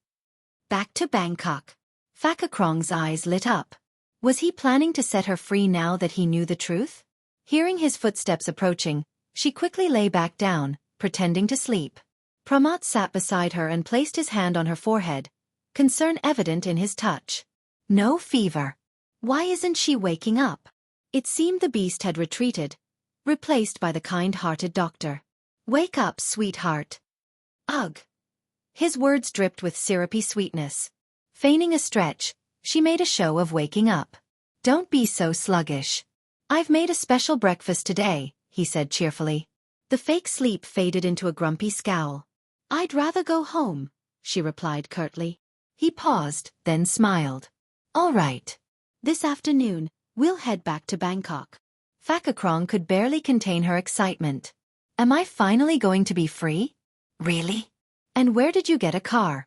Back to Bangkok. Phakakrong's eyes lit up. Was he planning to set her free now that he knew the truth? Hearing his footsteps approaching, she quickly lay back down, pretending to sleep. Pramath sat beside her and placed his hand on her forehead, concern evident in his touch. "No fever. Why isn't she waking up?" It seemed the beast had retreated, replaced by the kind-hearted doctor. "Wake up, sweetheart." "Ugh." His words dripped with syrupy sweetness. Feigning a stretch, she made a show of waking up. "Don't be so sluggish. I've made a special breakfast today," he said cheerfully. The fake sleep faded into a grumpy scowl. "I'd rather go home," she replied curtly. He paused, then smiled. "All right. This afternoon, we'll head back to Bangkok." Phakakrong could barely contain her excitement. "Am I finally going to be free?" "Really? And where did you get a car?"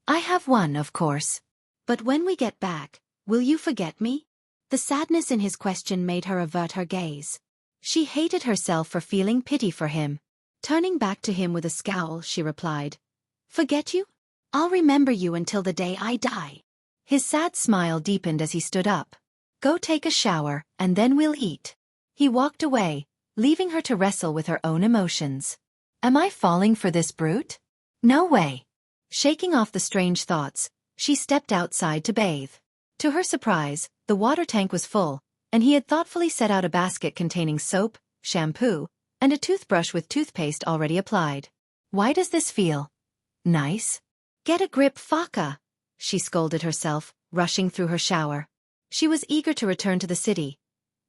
"I have one, of course. But when we get back, will you forget me?" The sadness in his question made her avert her gaze. She hated herself for feeling pity for him. Turning back to him with a scowl, she replied, "Forget you? I'll remember you until the day I die." His sad smile deepened as he stood up. "Go take a shower, and then we'll eat." He walked away, leaving her to wrestle with her own emotions. Am I falling for this brute? No way. Shaking off the strange thoughts, she stepped outside to bathe. To her surprise, the water tank was full, and he had thoughtfully set out a basket containing soap, shampoo, and a toothbrush with toothpaste already applied. Why does this feel nice? Get a grip, Phaka, she scolded herself, rushing through her shower. She was eager to return to the city.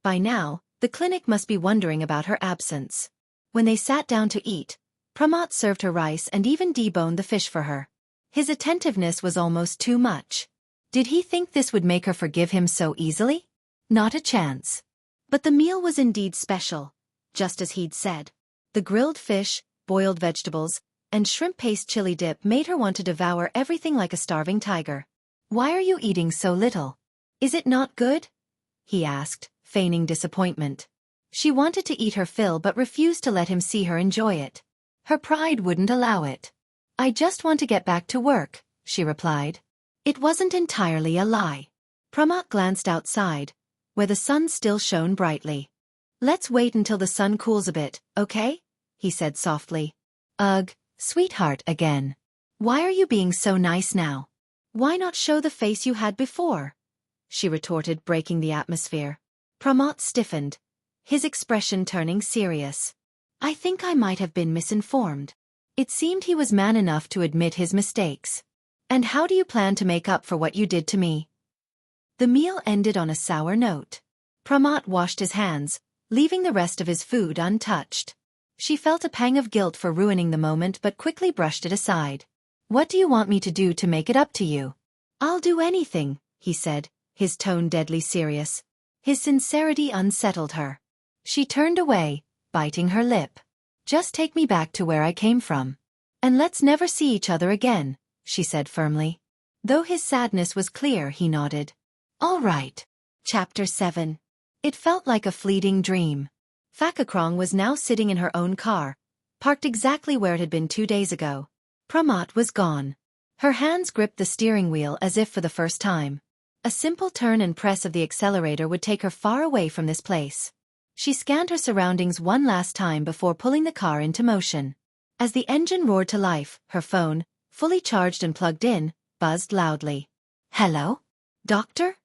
By now, the clinic must be wondering about her absence. When they sat down to eat, Pramath served her rice and even deboned the fish for her. His attentiveness was almost too much. Did he think this would make her forgive him so easily? Not a chance. But the meal was indeed special, just as he'd said. The grilled fish, boiled vegetables, and shrimp paste chili dip made her want to devour everything like a starving tiger. Why are you eating so little? Is it not good? He asked, feigning disappointment. She wanted to eat her fill but refused to let him see her enjoy it. Her pride wouldn't allow it. I just want to get back to work, she replied. It wasn't entirely a lie. Pramath glanced outside, where the sun still shone brightly. Let's wait until the sun cools a bit, okay? He said softly. Ugh, sweetheart again. Why are you being so nice now? Why not show the face you had before? She retorted, breaking the atmosphere. Pramath stiffened, his expression turning serious. I think I might have been misinformed. It seemed he was man enough to admit his mistakes. And how do you plan to make up for what you did to me? The meal ended on a sour note. Pramath washed his hands, leaving the rest of his food untouched. She felt a pang of guilt for ruining the moment but quickly brushed it aside. What do you want me to do to make it up to you? I'll do anything, he said, his tone deadly serious. His sincerity unsettled her. She turned away, biting her lip. Just take me back to where I came from. And let's never see each other again, she said firmly. Though his sadness was clear, he nodded. All right. Chapter 7. It felt like a fleeting dream. Phakakrong was now sitting in her own car, parked exactly where it had been 2 days ago. Pramath was gone. Her hands gripped the steering wheel as if for the first time. A simple turn and press of the accelerator would take her far away from this place. She scanned her surroundings one last time before pulling the car into motion. As the engine roared to life, her phone, fully charged and plugged in, buzzed loudly. "Hello? Doctor?"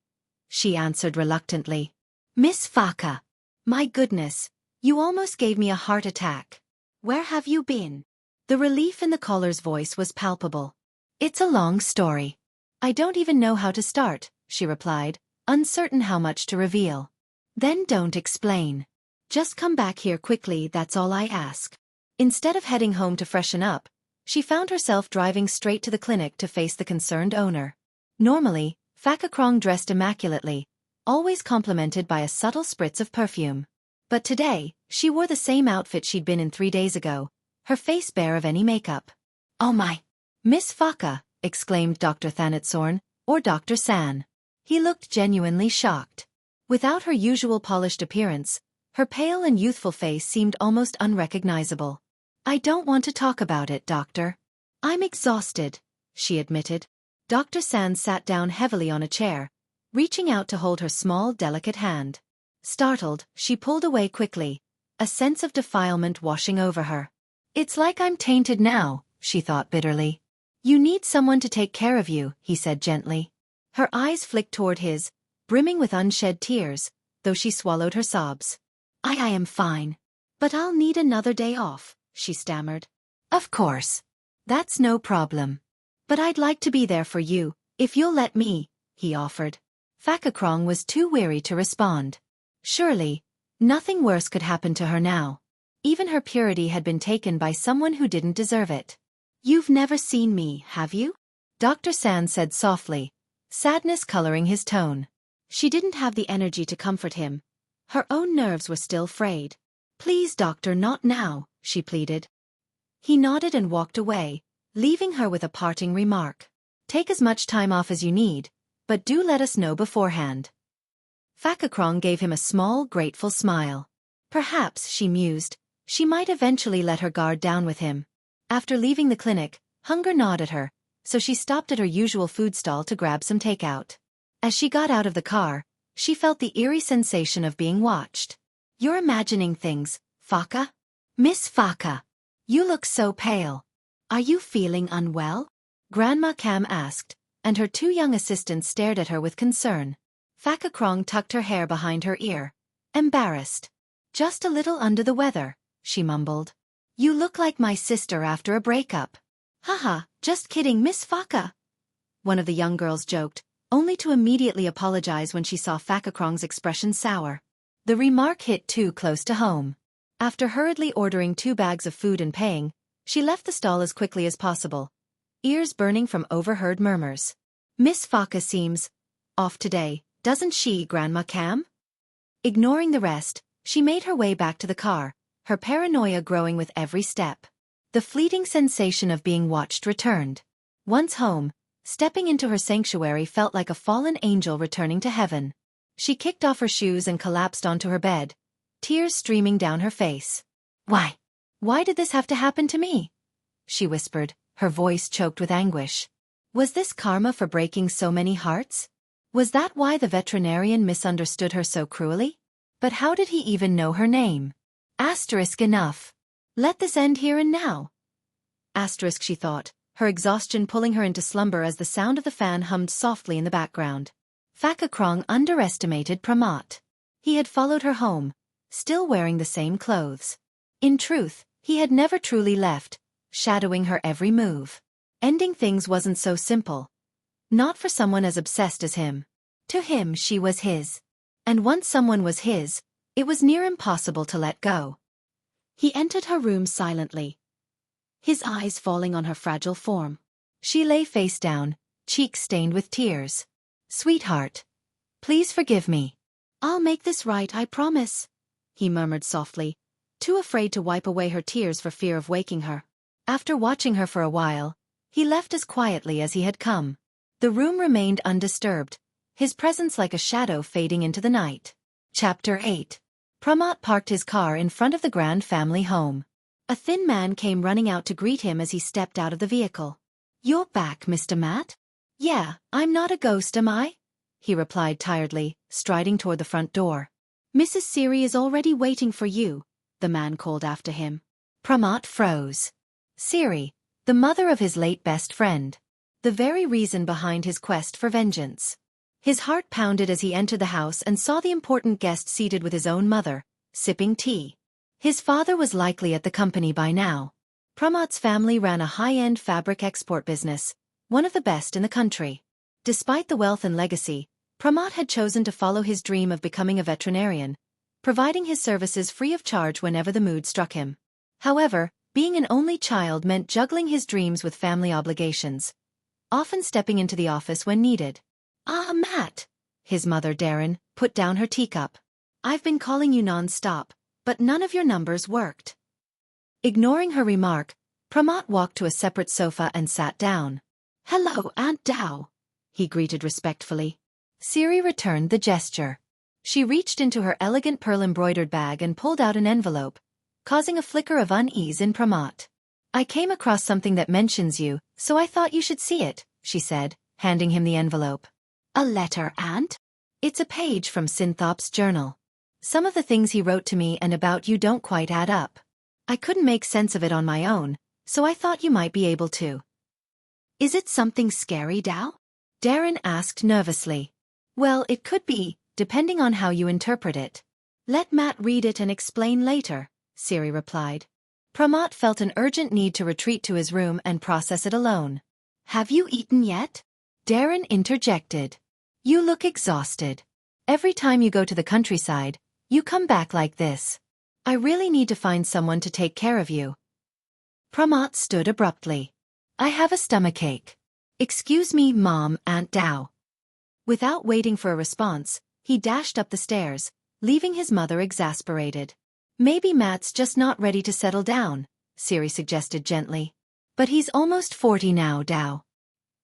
she answered reluctantly. "Miss Phaka. My goodness, you almost gave me a heart attack. Where have you been?" The relief in the caller's voice was palpable. "It's a long story. I don't even know how to start," she replied, uncertain how much to reveal. "Then don't explain. Just come back here quickly, that's all I ask." Instead of heading home to freshen up, she found herself driving straight to the clinic to face the concerned owner. Normally, Phakakrong dressed immaculately, always complimented by a subtle spritz of perfume. But today, she wore the same outfit she'd been in 3 days ago, her face bare of any makeup. "Oh my! Miss Phaka," exclaimed Dr. Thanatsorn, or Dr. San. He looked genuinely shocked. Without her usual polished appearance, her pale and youthful face seemed almost unrecognizable. "I don't want to talk about it, doctor. I'm exhausted," she admitted. Dr. San sat down heavily on a chair, reaching out to hold her small, delicate hand. Startled, she pulled away quickly, a sense of defilement washing over her. "It's like I'm tainted now," she thought bitterly. "You need someone to take care of you," he said gently. Her eyes flicked toward his, brimming with unshed tears, though she swallowed her sobs. I am fine. But I'll need another day off," she stammered. "Of course. That's no problem. But I'd like to be there for you, if you'll let me," he offered. Phakakrong was too weary to respond. Surely, nothing worse could happen to her now. Even her purity had been taken by someone who didn't deserve it. "You've never seen me, have you?" Dr. San said softly, sadness coloring his tone. She didn't have the energy to comfort him. Her own nerves were still frayed. "Please, doctor, not now," she pleaded. He nodded and walked away, leaving her with a parting remark. "Take as much time off as you need, but do let us know beforehand." Phakakrong gave him a small, grateful smile. Perhaps, she mused, she might eventually let her guard down with him. After leaving the clinic, hunger gnawed at her, so she stopped at her usual food stall to grab some takeout. As she got out of the car, she felt the eerie sensation of being watched. "You're imagining things, Phaka? Miss Phaka. You look so pale. Are you feeling unwell?" Grandma Cam asked, and her 2 young assistants stared at her with concern. Phakakrong tucked her hair behind her ear, embarrassed. "Just a little under the weather," she mumbled. "You look like my sister after a breakup." "Haha, just kidding, Miss Phaka," one of the young girls joked, only to immediately apologize when she saw Phakakrong's expression sour. The remark hit too close to home. After hurriedly ordering 2 bags of food and paying, she left the stall as quickly as possible, ears burning from overheard murmurs. "Miss Phaka seems off today, doesn't she, Grandma Cam?" Ignoring the rest, she made her way back to the car, her paranoia growing with every step. The fleeting sensation of being watched returned. Once home, stepping into her sanctuary felt like a fallen angel returning to heaven. She kicked off her shoes and collapsed onto her bed, tears streaming down her face. Why did this have to happen to me?" she whispered, her voice choked with anguish. Was this karma for breaking so many hearts? Was that why the veterinarian misunderstood her so cruelly? But how did he even know her name? Enough. Let this end here and now. She thought, her exhaustion pulling her into slumber as the sound of the fan hummed softly in the background. Phakakrong underestimated Pramath. He had followed her home, still wearing the same clothes. In truth, he had never truly left, shadowing her every move. Ending things wasn't so simple. Not for someone as obsessed as him. To him she was his. And once someone was his, it was near impossible to let go. He entered her room silently, his eyes falling on her fragile form. She lay face down, cheeks stained with tears. "Sweetheart, please forgive me. I'll make this right, I promise," he murmured softly, too afraid to wipe away her tears for fear of waking her. After watching her for a while, he left as quietly as he had come. The room remained undisturbed, his presence like a shadow fading into the night. Chapter 8. Pramath parked his car in front of the Grand family home. A thin man came running out to greet him as he stepped out of the vehicle. "You're back, Mr. Matt?" "Yeah, I'm not a ghost, am I?" he replied tiredly, striding toward the front door. "Mrs. Siri is already waiting for you," the man called after him. Pramath froze. Siri, the mother of his late best friend. The very reason behind his quest for vengeance. His heart pounded as he entered the house and saw the important guest seated with his own mother, sipping tea. His father was likely at the company by now. Pramath's family ran a high-end fabric export business, one of the best in the country. Despite the wealth and legacy, Pramath had chosen to follow his dream of becoming a veterinarian, providing his services free of charge whenever the mood struck him. However, being an only child meant juggling his dreams with family obligations, often stepping into the office when needed. "Ah, Matt," his mother Darren put down her teacup. "I've been calling you non-stop, but none of your numbers worked." Ignoring her remark, Pramath walked to a separate sofa and sat down. "Hello, Aunt Dow," he greeted respectfully. Siri returned the gesture. She reached into her elegant pearl-embroidered bag and pulled out an envelope, causing a flicker of unease in Pramath. "I came across something that mentions you, so I thought you should see it," she said, handing him the envelope. "A letter, Aunt?" "It's a page from Synthop's journal. Some of the things he wrote to me and about you don't quite add up. I couldn't make sense of it on my own, so I thought you might be able to." "Is it something scary, Dow?" Darren asked nervously. "Well, it could be, depending on how you interpret it. Let Matt read it and explain later," Siri replied. Pramath felt an urgent need to retreat to his room and process it alone. "Have you eaten yet?" Darren interjected. "You look exhausted. Every time you go to the countryside, you come back like this. I really need to find someone to take care of you." Pramath stood abruptly. "I have a stomachache. Excuse me, Mom, Aunt Dow." Without waiting for a response, he dashed up the stairs, leaving his mother exasperated. "Maybe Matt's just not ready to settle down," Siri suggested gently. "But he's almost 40 now, Dow."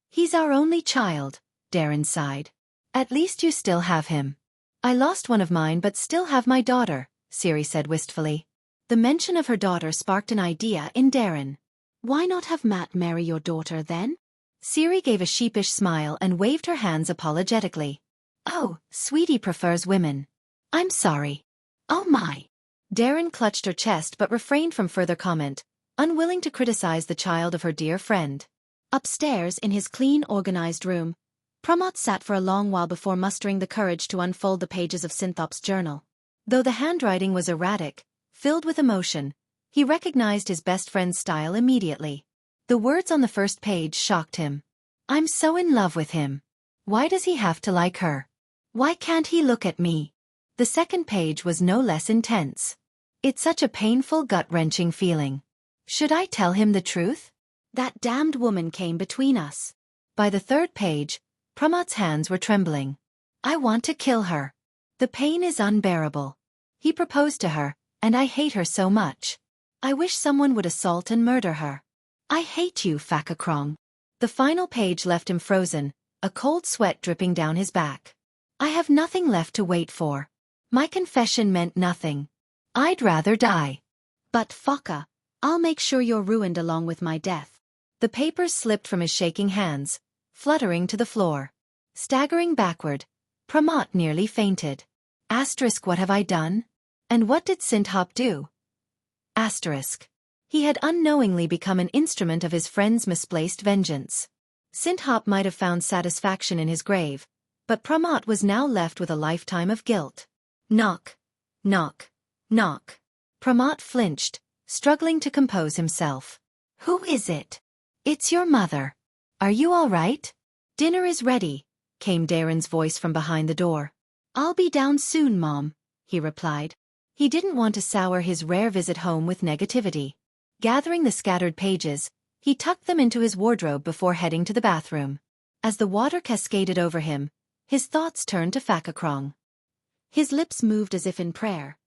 "He's our only child," Darren sighed. "At least you still have him." "I lost one of mine but still have my daughter," Siri said wistfully. The mention of her daughter sparked an idea in Darren. "Why not have Matt marry your daughter then?" Siri gave a sheepish smile and waved her hands apologetically. "Oh, Sweetie prefers women. I'm sorry." "Oh my." Darren clutched her chest but refrained from further comment, unwilling to criticize the child of her dear friend. Upstairs in his clean, organized room, Pramath sat for a long while before mustering the courage to unfold the pages of Synthop's journal. Though the handwriting was erratic, filled with emotion, he recognized his best friend's style immediately. The words on the first page shocked him. "I'm so in love with him. Why does he have to like her? Why can't he look at me?" The second page was no less intense. "It's such a painful, gut-wrenching feeling. Should I tell him the truth? That damned woman came between us." By the third page, Pramath's hands were trembling. "I want to kill her. The pain is unbearable. He proposed to her, and I hate her so much. I wish someone would assault and murder her. I hate you, Phakakrong." The final page left him frozen, a cold sweat dripping down his back. "I have nothing left to wait for. My confession meant nothing. I'd rather die. But Phaka, I'll make sure you're ruined along with my death." The papers slipped from his shaking hands, fluttering to the floor. Staggering backward, Pramath nearly fainted. What have I done? And what did Synthop do? He had unknowingly become an instrument of his friend's misplaced vengeance. Synthop might have found satisfaction in his grave, but Pramath was now left with a lifetime of guilt. Knock. Knock. Knock. Pramath flinched, struggling to compose himself. "Who is it?" "It's your mother. Are you all right?" "Dinner is ready," came Darren's voice from behind the door. "I'll be down soon, Mom," he replied. He didn't want to sour his rare visit home with negativity. Gathering the scattered pages, he tucked them into his wardrobe before heading to the bathroom. As the water cascaded over him, his thoughts turned to Phakakrong. His lips moved as if in prayer,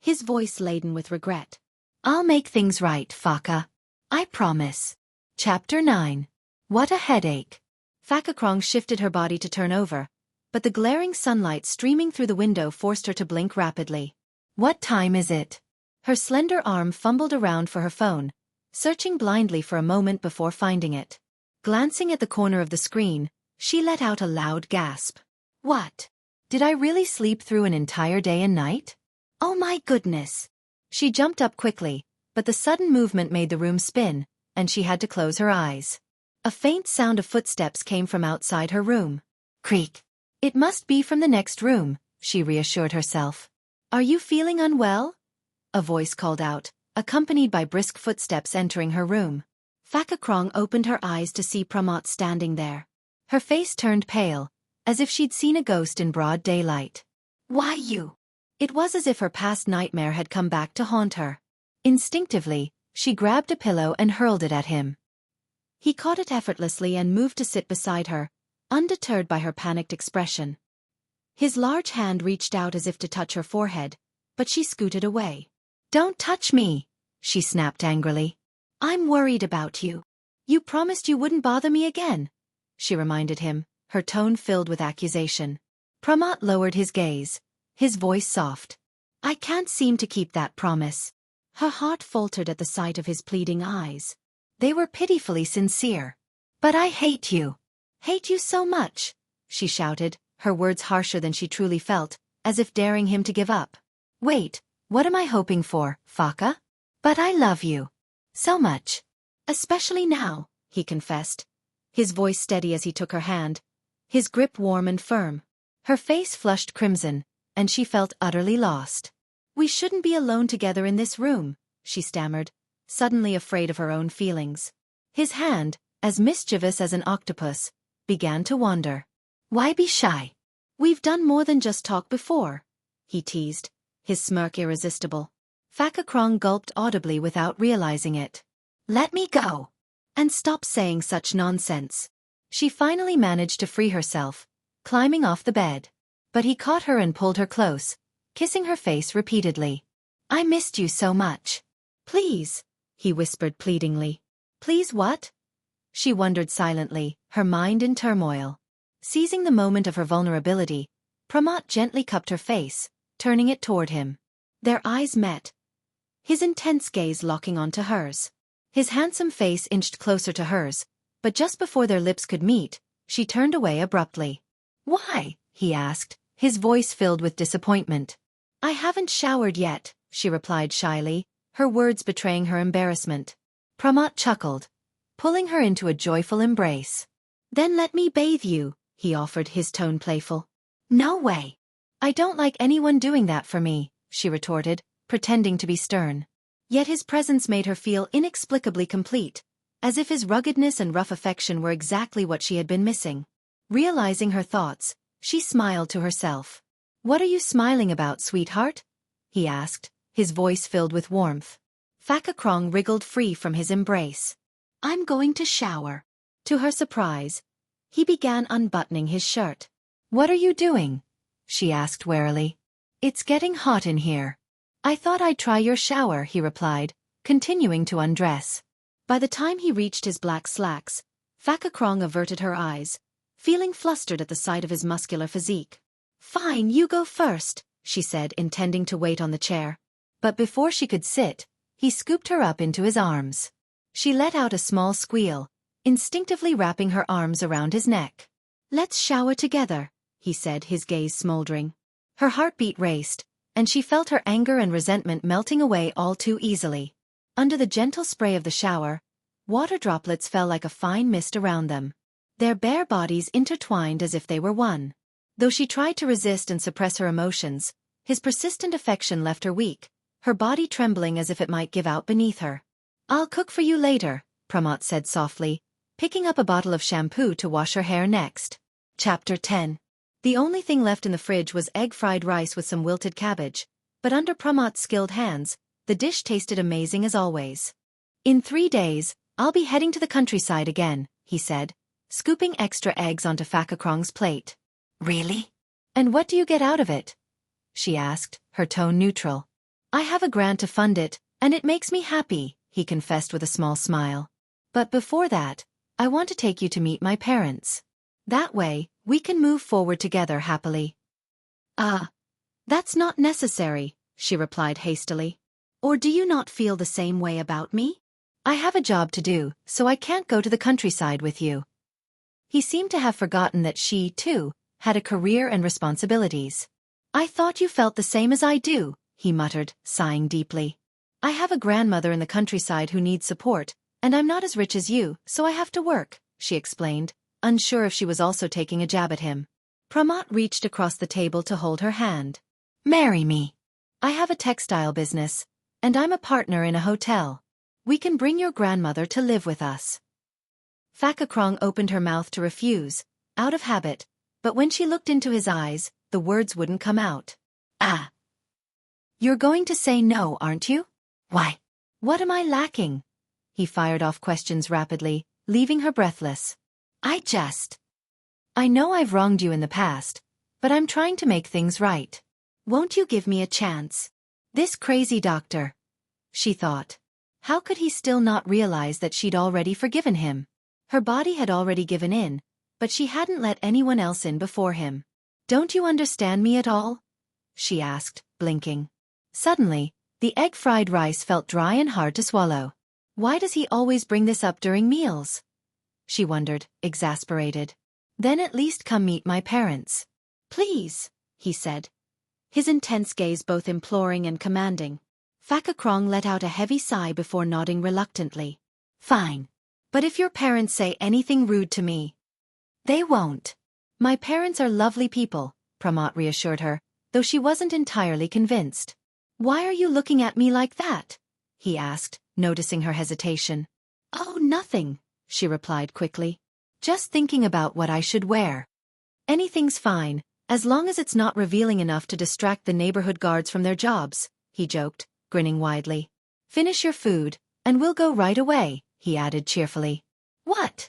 his voice laden with regret. "I'll make things right, Phaka. I promise." Chapter 9. What a headache. Phakakrong shifted her body to turn over, but the glaring sunlight streaming through the window forced her to blink rapidly. What time is it? Her slender arm fumbled around for her phone, searching blindly for a moment before finding it. Glancing at the corner of the screen, she let out a loud gasp. What? Did I really sleep through an entire day and night? Oh my goodness! She jumped up quickly, but the sudden movement made the room spin, and she had to close her eyes. A faint sound of footsteps came from outside her room. Creak. It must be from the next room, she reassured herself. Are you feeling unwell? A voice called out, accompanied by brisk footsteps entering her room. Phakakrong opened her eyes to see Pramath standing there. Her face turned pale, as if she'd seen a ghost in broad daylight. Why you? It was as if her past nightmare had come back to haunt her. Instinctively, she grabbed a pillow and hurled it at him. He caught it effortlessly and moved to sit beside her, undeterred by her panicked expression. His large hand reached out as if to touch her forehead, but she scooted away. Don't touch me, she snapped angrily. I'm worried about you. You promised you wouldn't bother me again, she reminded him, her tone filled with accusation. Pramath lowered his gaze, his voice soft. I can't seem to keep that promise. Her heart faltered at the sight of his pleading eyes. They were pitifully sincere. But I hate you. Hate you so much, she shouted, her words harsher than she truly felt, as if daring him to give up. Wait, what am I hoping for, Phaka? But I love you. So much. Especially now, he confessed, his voice steady as he took her hand, his grip warm and firm. Her face flushed crimson, and she felt utterly lost. We shouldn't be alone together in this room, she stammered, suddenly afraid of her own feelings. His hand, as mischievous as an octopus, began to wander. Why be shy? We've done more than just talk before, he teased, his smirk irresistible. Phakakrong gulped audibly without realizing it. Let me go. And stop saying such nonsense. She finally managed to free herself, climbing off the bed. But he caught her and pulled her close, kissing her face repeatedly. I missed you so much. Please, he whispered pleadingly. Please what? She wondered silently, her mind in turmoil. Seizing the moment of her vulnerability, Pramath gently cupped her face, turning it toward him. Their eyes met, his intense gaze locking onto hers. His handsome face inched closer to hers, but just before their lips could meet, she turned away abruptly. Why? He asked, his voice filled with disappointment. I haven't showered yet, she replied shyly, her words betraying her embarrassment. Pramath chuckled, pulling her into a joyful embrace. Then let me bathe you, he offered, his tone playful. No way. I don't like anyone doing that for me, she retorted, pretending to be stern. Yet his presence made her feel inexplicably complete, as if his ruggedness and rough affection were exactly what she had been missing. Realizing her thoughts, she smiled to herself. What are you smiling about, sweetheart? He asked, his voice filled with warmth. Phakakrong wriggled free from his embrace. I'm going to shower. To her surprise, he began unbuttoning his shirt. What are you doing? She asked warily. It's getting hot in here. I thought I'd try your shower, he replied, continuing to undress. By the time he reached his black slacks, Phakakrong averted her eyes, feeling flustered at the sight of his muscular physique. Fine, you go first, she said, intending to wait on the chair. But before she could sit, he scooped her up into his arms. She let out a small squeal, instinctively wrapping her arms around his neck. Let's shower together, he said, his gaze smoldering. Her heartbeat raced, and she felt her anger and resentment melting away all too easily. Under the gentle spray of the shower, water droplets fell like a fine mist around them. Their bare bodies intertwined as if they were one. Though she tried to resist and suppress her emotions, his persistent affection left her weak, her body trembling as if it might give out beneath her. I'll cook for you later, Pramath said softly, picking up a bottle of shampoo to wash her hair next. Chapter 10. The only thing left in the fridge was egg-fried rice with some wilted cabbage, but under Pramath's skilled hands, the dish tasted amazing as always. In 3 days, I'll be heading to the countryside again, he said, scooping extra eggs onto Phakakrong's plate. Really? And what do you get out of it? She asked, her tone neutral. I have a grant to fund it, and it makes me happy, he confessed with a small smile. But before that, I want to take you to meet my parents. That way, We can move forward together happily. That's not necessary, she replied hastily. Or do you not feel the same way about me? I have a job to do, so I can't go to the countryside with you. He seemed to have forgotten that she, too, had a career and responsibilities. I thought you felt the same as I do, he muttered, sighing deeply. I have a grandmother in the countryside who needs support, and I'm not as rich as you, so I have to work, she explained, unsure if she was also taking a jab at him. Pramath reached across the table to hold her hand. Marry me. I have a textile business, and I'm a partner in a hotel. We can bring your grandmother to live with us. Phakakrong opened her mouth to refuse, out of habit, but when she looked into his eyes, the words wouldn't come out. You're going to say no, aren't you? Why? What am I lacking? He fired off questions rapidly, leaving her breathless. I know I've wronged you in the past, but I'm trying to make things right. Won't you give me a chance? This crazy doctor. She thought. How could he still not realize that she'd already forgiven him? Her body had already given in, but she hadn't let anyone else in before him. Don't you understand me at all? She asked, blinking. Suddenly, the egg-fried rice felt dry and hard to swallow. Why does he always bring this up during meals? She wondered, exasperated. Then at least come meet my parents. Please, he said. His intense gaze both imploring and commanding. Phakakrong let out a heavy sigh before nodding reluctantly. Fine. But if your parents say anything rude to me... They won't. My parents are lovely people, Pramath reassured her, though she wasn't entirely convinced. Why are you looking at me like that? He asked, noticing her hesitation. Oh, nothing, she replied quickly. Just thinking about what I should wear. Anything's fine, as long as it's not revealing enough to distract the neighborhood guards from their jobs, he joked, grinning widely. Finish your food, and we'll go right away, he added cheerfully. What?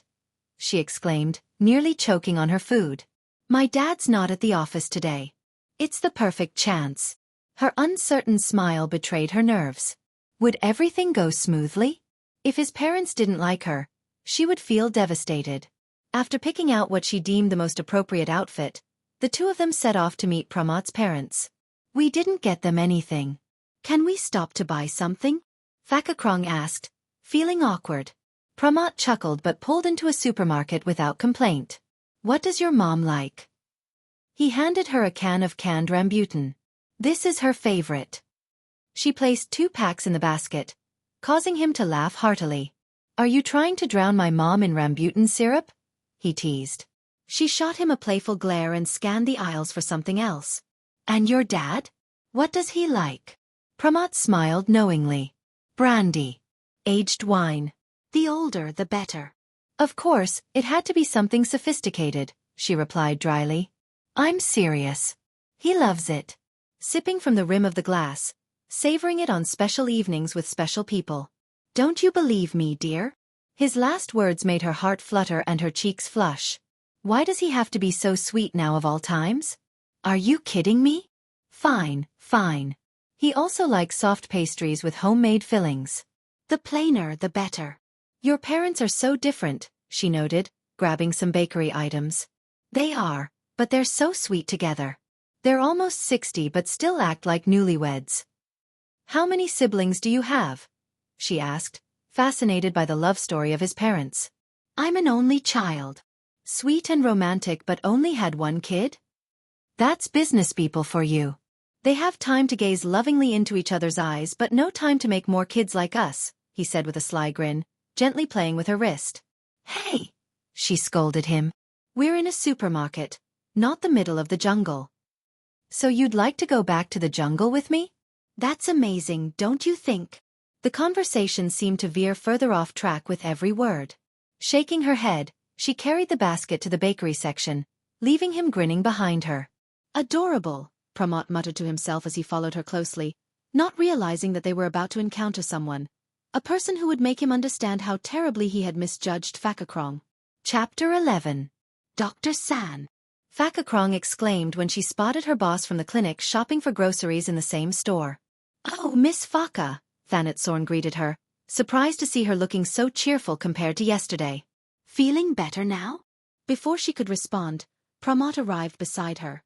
She exclaimed, nearly choking on her food. My dad's not at the office today. It's the perfect chance. Her uncertain smile betrayed her nerves. Would everything go smoothly? If his parents didn't like her, she would feel devastated. After picking out what she deemed the most appropriate outfit, the two of them set off to meet Pramath's parents. We didn't get them anything. Can we stop to buy something? Phakakrong asked, feeling awkward. Pramath chuckled but pulled into a supermarket without complaint. What does your mom like? He handed her a can of canned rambutan. This is her favorite. She placed 2 packs in the basket, causing him to laugh heartily. Are you trying to drown my mom in rambutan syrup? He teased. She shot him a playful glare and scanned the aisles for something else. And your dad? What does he like? Pramath smiled knowingly. Brandy. Aged wine. The older the better. Of course, it had to be something sophisticated, she replied dryly. I'm serious. He loves it. Sipping from the rim of the glass, savoring it on special evenings with special people. Don't you believe me, dear? His last words made her heart flutter and her cheeks flush. Why does he have to be so sweet now of all times? Are you kidding me? Fine, fine. He also likes soft pastries with homemade fillings. The plainer the better. Your parents are so different, she noted, grabbing some bakery items. They are, but they're so sweet together. They're almost 60 but still act like newlyweds. How many siblings do you have? She asked, fascinated by the love story of his parents. I'm an only child. Sweet and romantic but only had 1 kid? That's business people for you. They have time to gaze lovingly into each other's eyes but no time to make more kids like us, he said with a sly grin, gently playing with her wrist. Hey! She scolded him. We're in a supermarket, not the middle of the jungle. So you'd like to go back to the jungle with me? That's amazing, don't you think? The conversation seemed to veer further off track with every word. Shaking her head, she carried the basket to the bakery section, leaving him grinning behind her. Adorable, Pramath muttered to himself as he followed her closely, not realizing that they were about to encounter someone. A person who would make him understand how terribly he had misjudged Phakakrong. Chapter 11. Dr. San. Phakakrong exclaimed when she spotted her boss from the clinic shopping for groceries in the same store. Oh, Miss Phaka, Thanatsorn greeted her, surprised to see her looking so cheerful compared to yesterday. Feeling better now? Before she could respond, Pramath arrived beside her,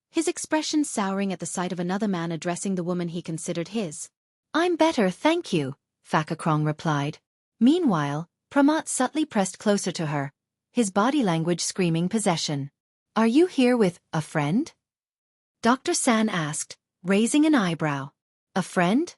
his expression souring at the sight of another man addressing the woman he considered his. "I'm better, thank you," Phakakrong replied. Meanwhile, Pramath subtly pressed closer to her, his body language screaming possession. "Are you here with a friend?" Dr. San asked, raising an eyebrow. "A friend?"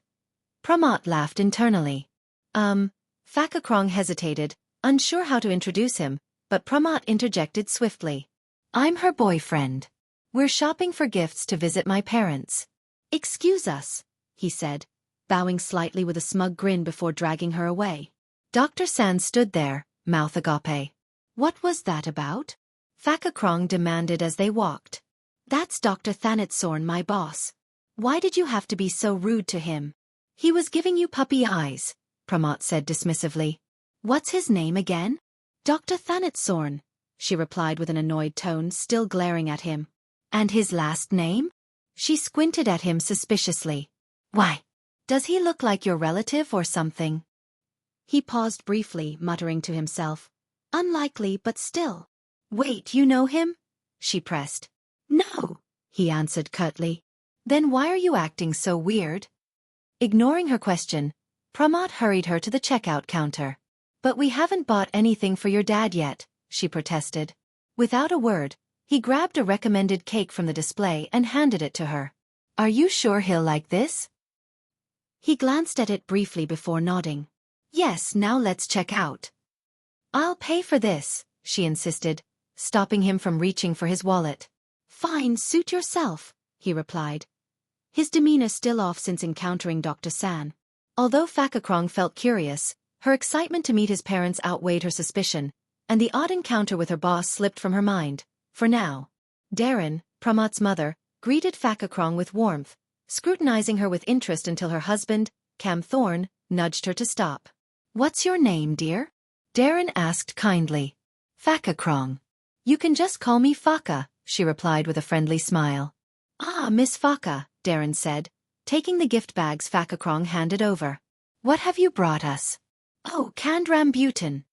Pramath laughed internally. Phakakrong hesitated, unsure how to introduce him, but Pramath interjected swiftly. "I'm her boyfriend. We're shopping for gifts to visit my parents." "Excuse us," he said, bowing slightly with a smug grin before dragging her away. Dr. San stood there, mouth agape. "What was that about?" Phakakrong demanded as they walked. "That's Dr. Thanatsorn, my boss. Why did you have to be so rude to him?" "He was giving you puppy eyes," Pramath said dismissively. "What's his name again?" "Dr. Thanatsorn," she replied with an annoyed tone, still glaring at him. "And his last name?" She squinted at him suspiciously. "Why? Does he look like your relative or something?" He paused briefly, muttering to himself. "Unlikely, but still." "Wait, you know him?" she pressed. "No," he answered curtly. "Then why are you acting so weird?" Ignoring her question, Pramath hurried her to the checkout counter. "But we haven't bought anything for your dad yet," she protested. Without a word, he grabbed a recommended cake from the display and handed it to her. "Are you sure he'll like this?" He glanced at it briefly before nodding. "Yes, now let's check out." "I'll pay for this," she insisted, stopping him from reaching for his wallet. "Fine, suit yourself," he replied, his demeanor still off since encountering Dr. San. Although Phakakrong felt curious, her excitement to meet his parents outweighed her suspicion, and the odd encounter with her boss slipped from her mind, for now. Darren, Pramath's mother, greeted Phakakrong with warmth, scrutinizing her with interest until her husband, Cam Thorne, nudged her to stop. "What's your name, dear?" Darren asked kindly. "Phakakrong. You can just call me Phaka," she replied with a friendly smile. "Ah, Miss Phaka," Darren said, taking the gift bags Phakakrong handed over. "What have you brought us?" "Oh, canned rambutan."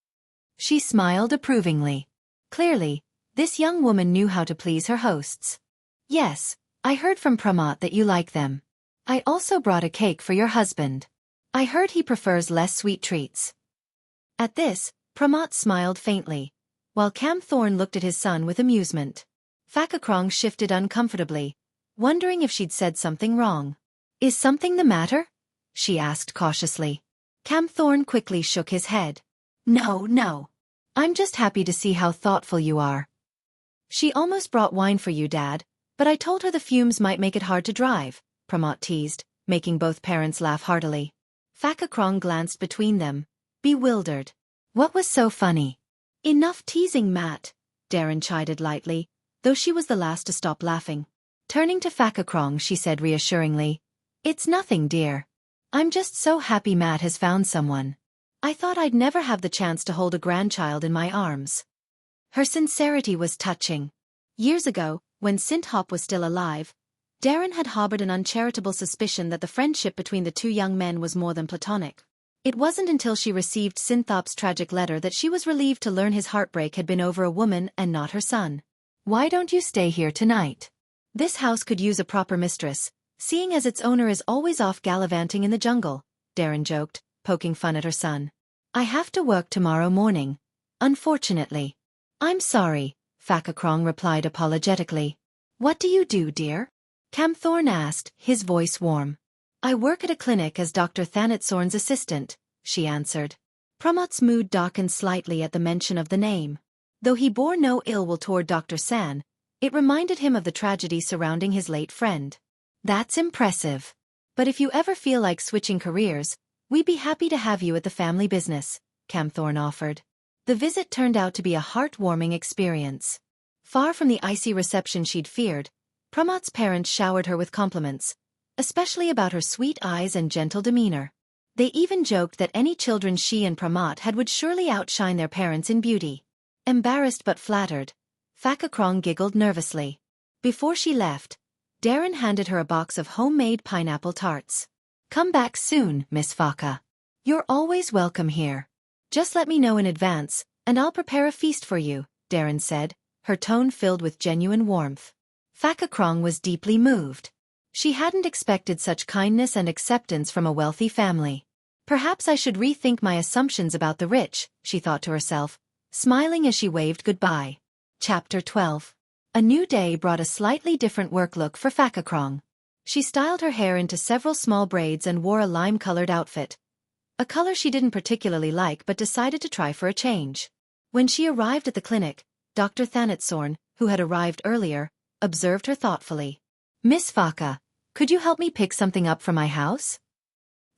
She smiled approvingly. Clearly, this young woman knew how to please her hosts. "Yes, I heard from Pramath that you like them. I also brought a cake for your husband. I heard he prefers less sweet treats." At this, Pramath smiled faintly, while Cam Thorne looked at his son with amusement. Phakakrong shifted uncomfortably, wondering if she'd said something wrong. "Is something the matter?" she asked cautiously. Cam Thorne quickly shook his head. No. I'm just happy to see how thoughtful you are. She almost brought wine for you, Dad, but I told her the fumes might make it hard to drive," Pramath teased, making both parents laugh heartily. Phakakrong glanced between them, bewildered. What was so funny? "Enough teasing, Matt," Darren chided lightly, though she was the last to stop laughing. Turning to Phakakrong, she said reassuringly, "It's nothing, dear. I'm just so happy Matt has found someone. I thought I'd never have the chance to hold a grandchild in my arms." Her sincerity was touching. Years ago, when Synthop was still alive, Darren had harbored an uncharitable suspicion that the friendship between the two young men was more than platonic. It wasn't until she received Synthop's tragic letter that she was relieved to learn his heartbreak had been over a woman and not her son. "Why don't you stay here tonight? This house could use a proper mistress, seeing as its owner is always off gallivanting in the jungle," Darren joked, poking fun at her son. "I have to work tomorrow morning, unfortunately." "I'm sorry," Phakakrong replied apologetically. "What do you do, dear?" Cam Thorne asked, his voice warm. "I work at a clinic as Dr. Thanatsorn's assistant," she answered. Pramath's mood darkened slightly at the mention of the name. Though he bore no ill will toward Dr. San, it reminded him of the tragedy surrounding his late friend. "That's impressive. But if you ever feel like switching careers, we'd be happy to have you at the family business," Cam Thorne offered. The visit turned out to be a heartwarming experience. Far from the icy reception she'd feared, Pramath's parents showered her with compliments, especially about her sweet eyes and gentle demeanor. They even joked that any children she and Pramath had would surely outshine their parents in beauty. Embarrassed but flattered, Phakakrong giggled nervously. Before she left, Darren handed her a box of homemade pineapple tarts. "Come back soon, Miss Phaka. You're always welcome here. Just let me know in advance, and I'll prepare a feast for you," Darren said, her tone filled with genuine warmth. Phakakrong was deeply moved. She hadn't expected such kindness and acceptance from a wealthy family. Perhaps I should rethink my assumptions about the rich, she thought to herself, smiling as she waved goodbye. Chapter 12. A new day brought a slightly different work look for Phakakrong. She styled her hair into several small braids and wore a lime-colored outfit. A color she didn't particularly like but decided to try for a change. When she arrived at the clinic, Dr. Thanatsorn, who had arrived earlier, observed her thoughtfully. "Miss Phaka, could you help me pick something up from my house?"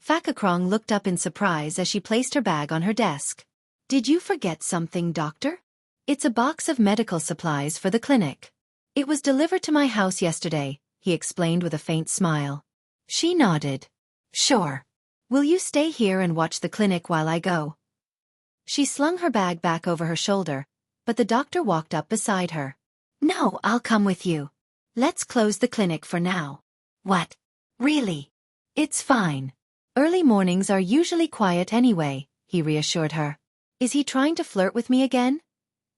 Phakakrong looked up in surprise as she placed her bag on her desk. "Did you forget something, doctor?" "It's a box of medical supplies for the clinic. It was delivered to my house yesterday," he explained with a faint smile. She nodded. "Sure. Will you stay here and watch the clinic while I go?" She slung her bag back over her shoulder, but the doctor walked up beside her. "No, I'll come with you. Let's close the clinic for now." "What? Really?" "It's fine. Early mornings are usually quiet anyway," he reassured her. "Is he trying to flirt with me again?"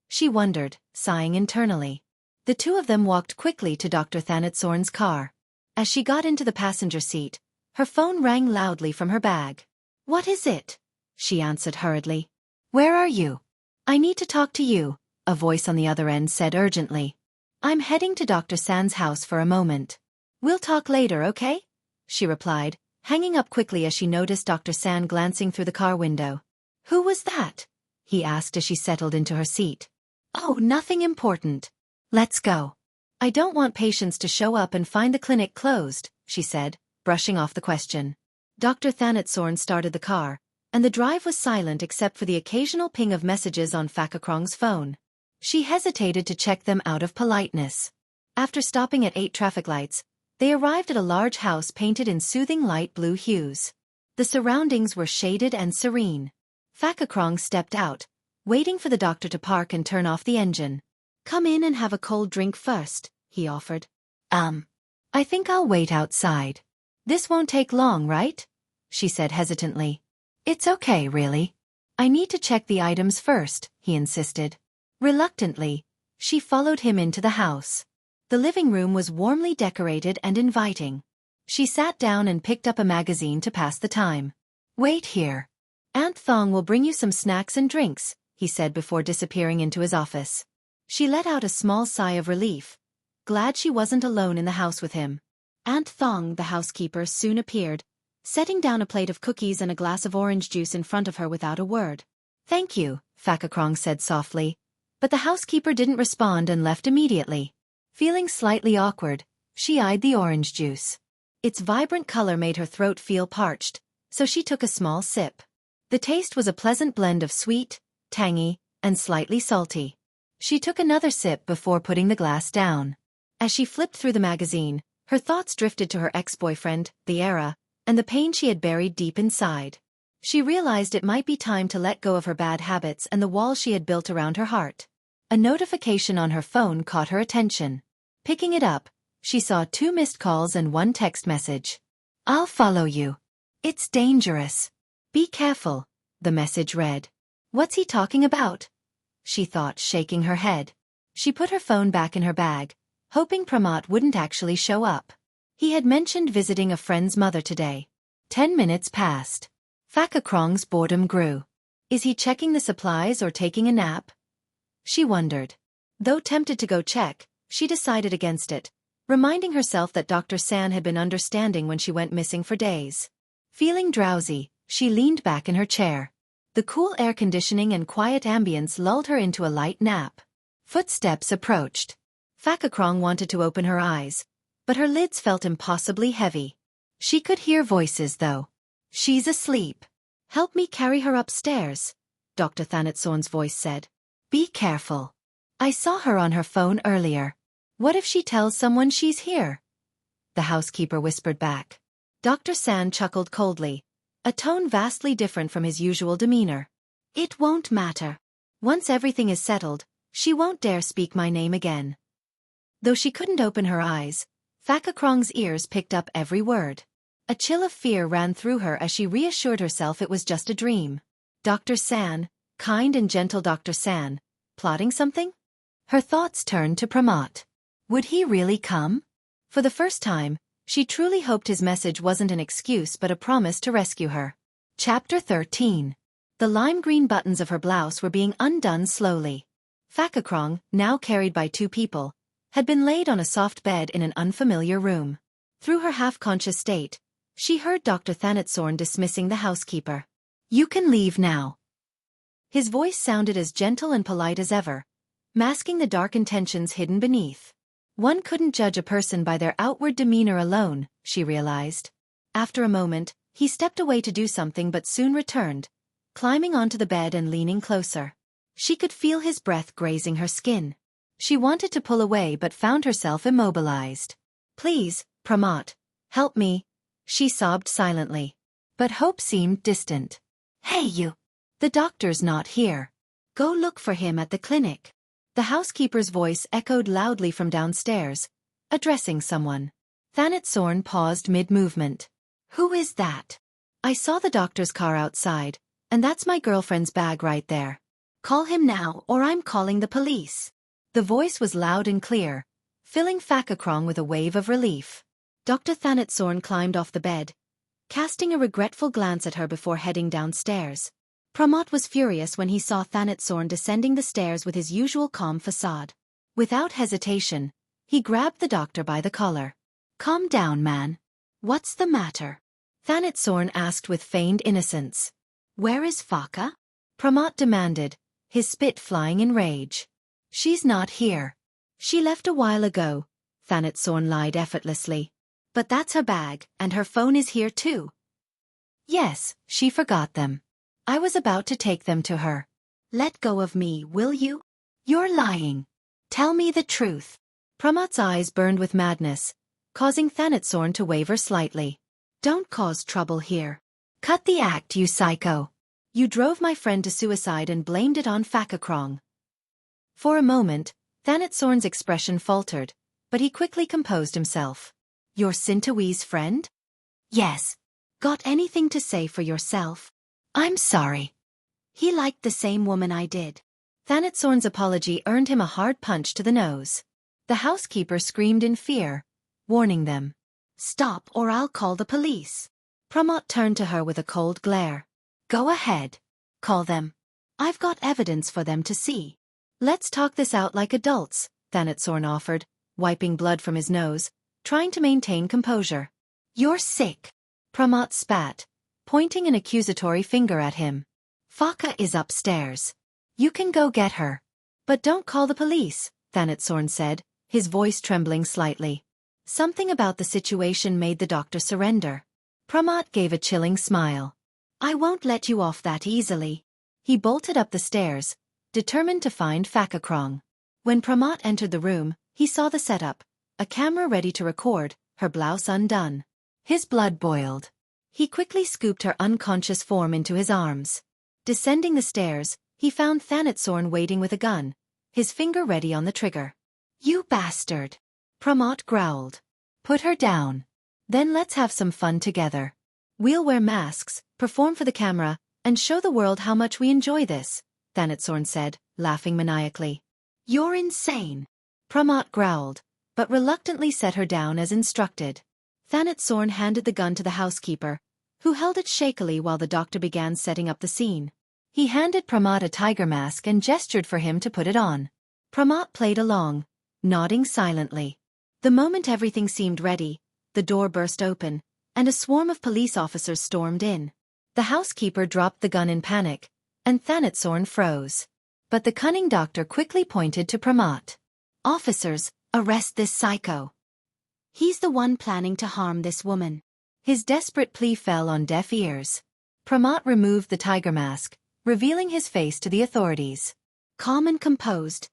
She wondered, sighing internally. The two of them walked quickly to Dr. Thanatsorn's car. As she got into the passenger seat, her phone rang loudly from her bag. "What is it?" she answered hurriedly. "Where are you?" "I need to talk to you," a voice on the other end said urgently. "I'm heading to Dr. San's house for a moment." "We'll talk later, okay?" she replied, hanging up quickly as she noticed Dr. San glancing through the car window. "Who was that?" he asked as she settled into her seat. "Oh, nothing important. Let's go." "I don't want patients to show up and find the clinic closed," she said, brushing off the question. Dr. Thanatsorn started the car, and the drive was silent except for the occasional ping of messages on Phakakrong's phone. She hesitated to check them out of politeness. After stopping at 8 traffic lights, they arrived at a large house painted in soothing light blue hues. The surroundings were shaded and serene. Phakakrong stepped out, waiting for the doctor to park and turn off the engine. "Come in and have a cold drink first," he offered. I think I'll wait outside." "This won't take long, right?" she said hesitantly. "It's okay, really. I need to check the items first," he insisted. Reluctantly, she followed him into the house. The living room was warmly decorated and inviting. She sat down and picked up a magazine to pass the time. "Wait here. Aunt Thong will bring you some snacks and drinks," he said before disappearing into his office. She let out a small sigh of relief, glad she wasn't alone in the house with him. Aunt Thong, the housekeeper, soon appeared, setting down a plate of cookies and a glass of orange juice in front of her without a word. "Thank you," Phakakrong said softly, but the housekeeper didn't respond and left immediately. Feeling slightly awkward, she eyed the orange juice. Its vibrant color made her throat feel parched, so she took a small sip. The taste was a pleasant blend of sweet, tangy, and slightly salty. She took another sip before putting the glass down. As she flipped through the magazine, her thoughts drifted to her ex-boyfriend, the era, and the pain she had buried deep inside. She realized it might be time to let go of her bad habits and the wall she had built around her heart. A notification on her phone caught her attention. Picking it up, she saw 2 missed calls and 1 text message. "I'll follow you. It's dangerous. Be careful," the message read. "What's he talking about?" she thought, shaking her head. She put her phone back in her bag, hoping Pramath wouldn't actually show up. He had mentioned visiting a friend's mother today. 10 minutes passed. Phakakrong's boredom grew. Is he checking the supplies or taking a nap? She wondered. Though tempted to go check, she decided against it, reminding herself that Dr. San had been understanding when she went missing for days. Feeling drowsy, she leaned back in her chair. The cool air conditioning and quiet ambience lulled her into a light nap. Footsteps approached. Phakakrong wanted to open her eyes, but her lids felt impossibly heavy. She could hear voices though. "She's asleep. Help me carry her upstairs," Dr. Thanatsorn's voice said. "Be careful. I saw her on her phone earlier. What if she tells someone she's here?" the housekeeper whispered back. Dr. San chuckled coldly, a tone vastly different from his usual demeanor. "It won't matter. Once everything is settled, she won't dare speak my name again." Though she couldn't open her eyes, Phakakrong's ears picked up every word. A chill of fear ran through her as she reassured herself it was just a dream. Dr. San, kind and gentle Dr. San, plotting something? Her thoughts turned to Pramath. Would he really come? For the first time, she truly hoped his message wasn't an excuse but a promise to rescue her. Chapter 13. The lime green buttons of her blouse were being undone slowly. Phakakrong, now carried by two people, had been laid on a soft bed in an unfamiliar room. Through her half-conscious state, she heard Dr. Thanatsorn dismissing the housekeeper. "You can leave now." His voice sounded as gentle and polite as ever, masking the dark intentions hidden beneath. One couldn't judge a person by their outward demeanor alone, she realized. After a moment, he stepped away to do something but soon returned, climbing onto the bed and leaning closer. She could feel his breath grazing her skin. She wanted to pull away but found herself immobilized. "Please, Pramath, help me," she sobbed silently. But hope seemed distant. "Hey you! The doctor's not here. Go look for him at the clinic." The housekeeper's voice echoed loudly from downstairs, addressing someone. Thanatsorn paused mid-movement. "Who is that?" "I saw the doctor's car outside, and that's my girlfriend's bag right there. Call him now or I'm calling the police." The voice was loud and clear, filling Phakakrong with a wave of relief. Dr. Thanatsorn climbed off the bed, casting a regretful glance at her before heading downstairs. Pramath was furious when he saw Thanatsorn descending the stairs with his usual calm facade. Without hesitation, he grabbed the doctor by the collar. "Calm down, man. What's the matter?" Thanatsorn asked with feigned innocence. "Where is Phaka?" Pramath demanded, his spit flying in rage. "She's not here. She left a while ago," Thanatsorn lied effortlessly. "But that's her bag, and her phone is here too." "Yes, she forgot them. I was about to take them to her." "Let go of me, will you?" "You're lying. Tell me the truth." Pramath's eyes burned with madness, causing Thanatsorn to waver slightly. "Don't cause trouble here. Cut the act, you psycho. You drove my friend to suicide and blamed it on Phakakrong." For a moment, Thanatsorn's expression faltered, but he quickly composed himself. "Your Sintawi's friend?" "Yes. Got anything to say for yourself?" "I'm sorry. He liked the same woman I did." Thanatsorn's apology earned him a hard punch to the nose. The housekeeper screamed in fear, warning them. "Stop or I'll call the police." Pramath turned to her with a cold glare. "Go ahead. Call them. I've got evidence for them to see." "Let's talk this out like adults," Thanatsorn offered, wiping blood from his nose, trying to maintain composure. "You're sick." Pramath spat, pointing an accusatory finger at him. "Phaka is upstairs. You can go get her." "But don't call the police," Thanatsorn said, his voice trembling slightly. Something about the situation made the doctor surrender. Pramath gave a chilling smile. "I won't let you off that easily." He bolted up the stairs, determined to find Phakakrong. When Pramath entered the room, he saw the setup, a camera ready to record, her blouse undone. His blood boiled. He quickly scooped her unconscious form into his arms. Descending the stairs, he found Thanatsorn waiting with a gun, his finger ready on the trigger. "You bastard!" Pramath growled. "Put her down. Then let's have some fun together. We'll wear masks, perform for the camera, and show the world how much we enjoy this," Thanatsorn said, laughing maniacally. "You're insane," Pramath growled, but reluctantly set her down as instructed. Thanatsorn handed the gun to the housekeeper, who held it shakily while the doctor began setting up the scene. He handed Pramath a tiger mask and gestured for him to put it on. Pramath played along, nodding silently. The moment everything seemed ready, the door burst open, and a swarm of police officers stormed in. The housekeeper dropped the gun in panic, and Thanatsorn froze. But the cunning doctor quickly pointed to Pramath. "Officers, arrest this psycho. He's the one planning to harm this woman." His desperate plea fell on deaf ears. Pramath removed the tiger mask, revealing his face to the authorities. Calm and composed,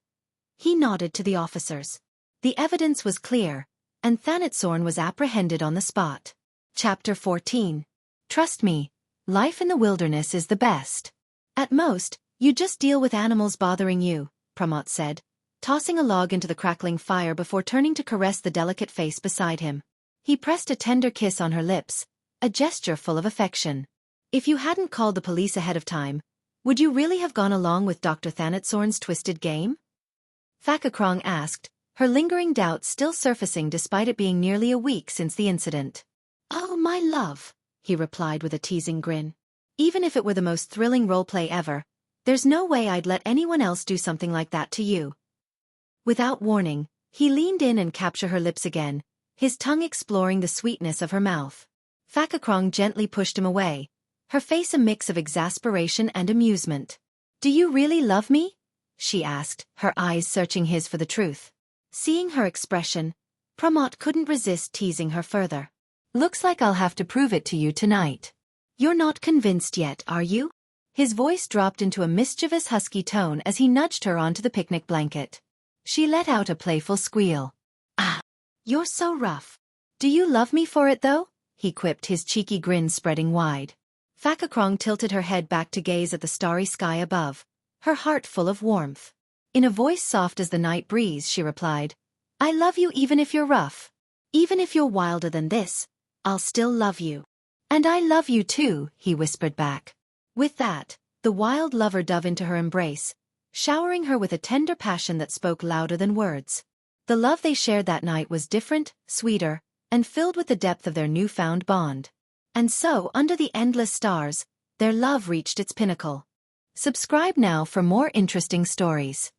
he nodded to the officers. The evidence was clear, and Thanatsorn was apprehended on the spot. Chapter 14. Trust me, life in the wilderness is the best. At most, you just deal with animals bothering you, Pramath said, tossing a log into the crackling fire before turning to caress the delicate face beside him. He pressed a tender kiss on her lips, a gesture full of affection. "If you hadn't called the police ahead of time, would you really have gone along with Dr. Thanatsorn's twisted game?" Phakakrong asked, her lingering doubts still surfacing despite it being nearly a week since the incident. "Oh, my love," he replied with a teasing grin. "Even if it were the most thrilling roleplay ever, there's no way I'd let anyone else do something like that to you." Without warning, he leaned in and captured her lips again, his tongue exploring the sweetness of her mouth. Phakakrong gently pushed him away, her face a mix of exasperation and amusement. "Do you really love me?" she asked, her eyes searching his for the truth. Seeing her expression, Pramath couldn't resist teasing her further. "Looks like I'll have to prove it to you tonight." "You're not convinced yet, are you?" His voice dropped into a mischievous husky tone as he nudged her onto the picnic blanket. She let out a playful squeal. "Ah, you're so rough." "Do you love me for it though?" he quipped, his cheeky grin spreading wide. Phakakrong tilted her head back to gaze at the starry sky above, her heart full of warmth. In a voice soft as the night breeze she replied, "I love you even if you're rough. Even if you're wilder than this, I'll still love you." "And I love you too," he whispered back. With that, the wild lover dove into her embrace, showering her with a tender passion that spoke louder than words. The love they shared that night was different, sweeter, and filled with the depth of their newfound bond. And so, under the endless stars, their love reached its pinnacle. Subscribe now for more interesting stories.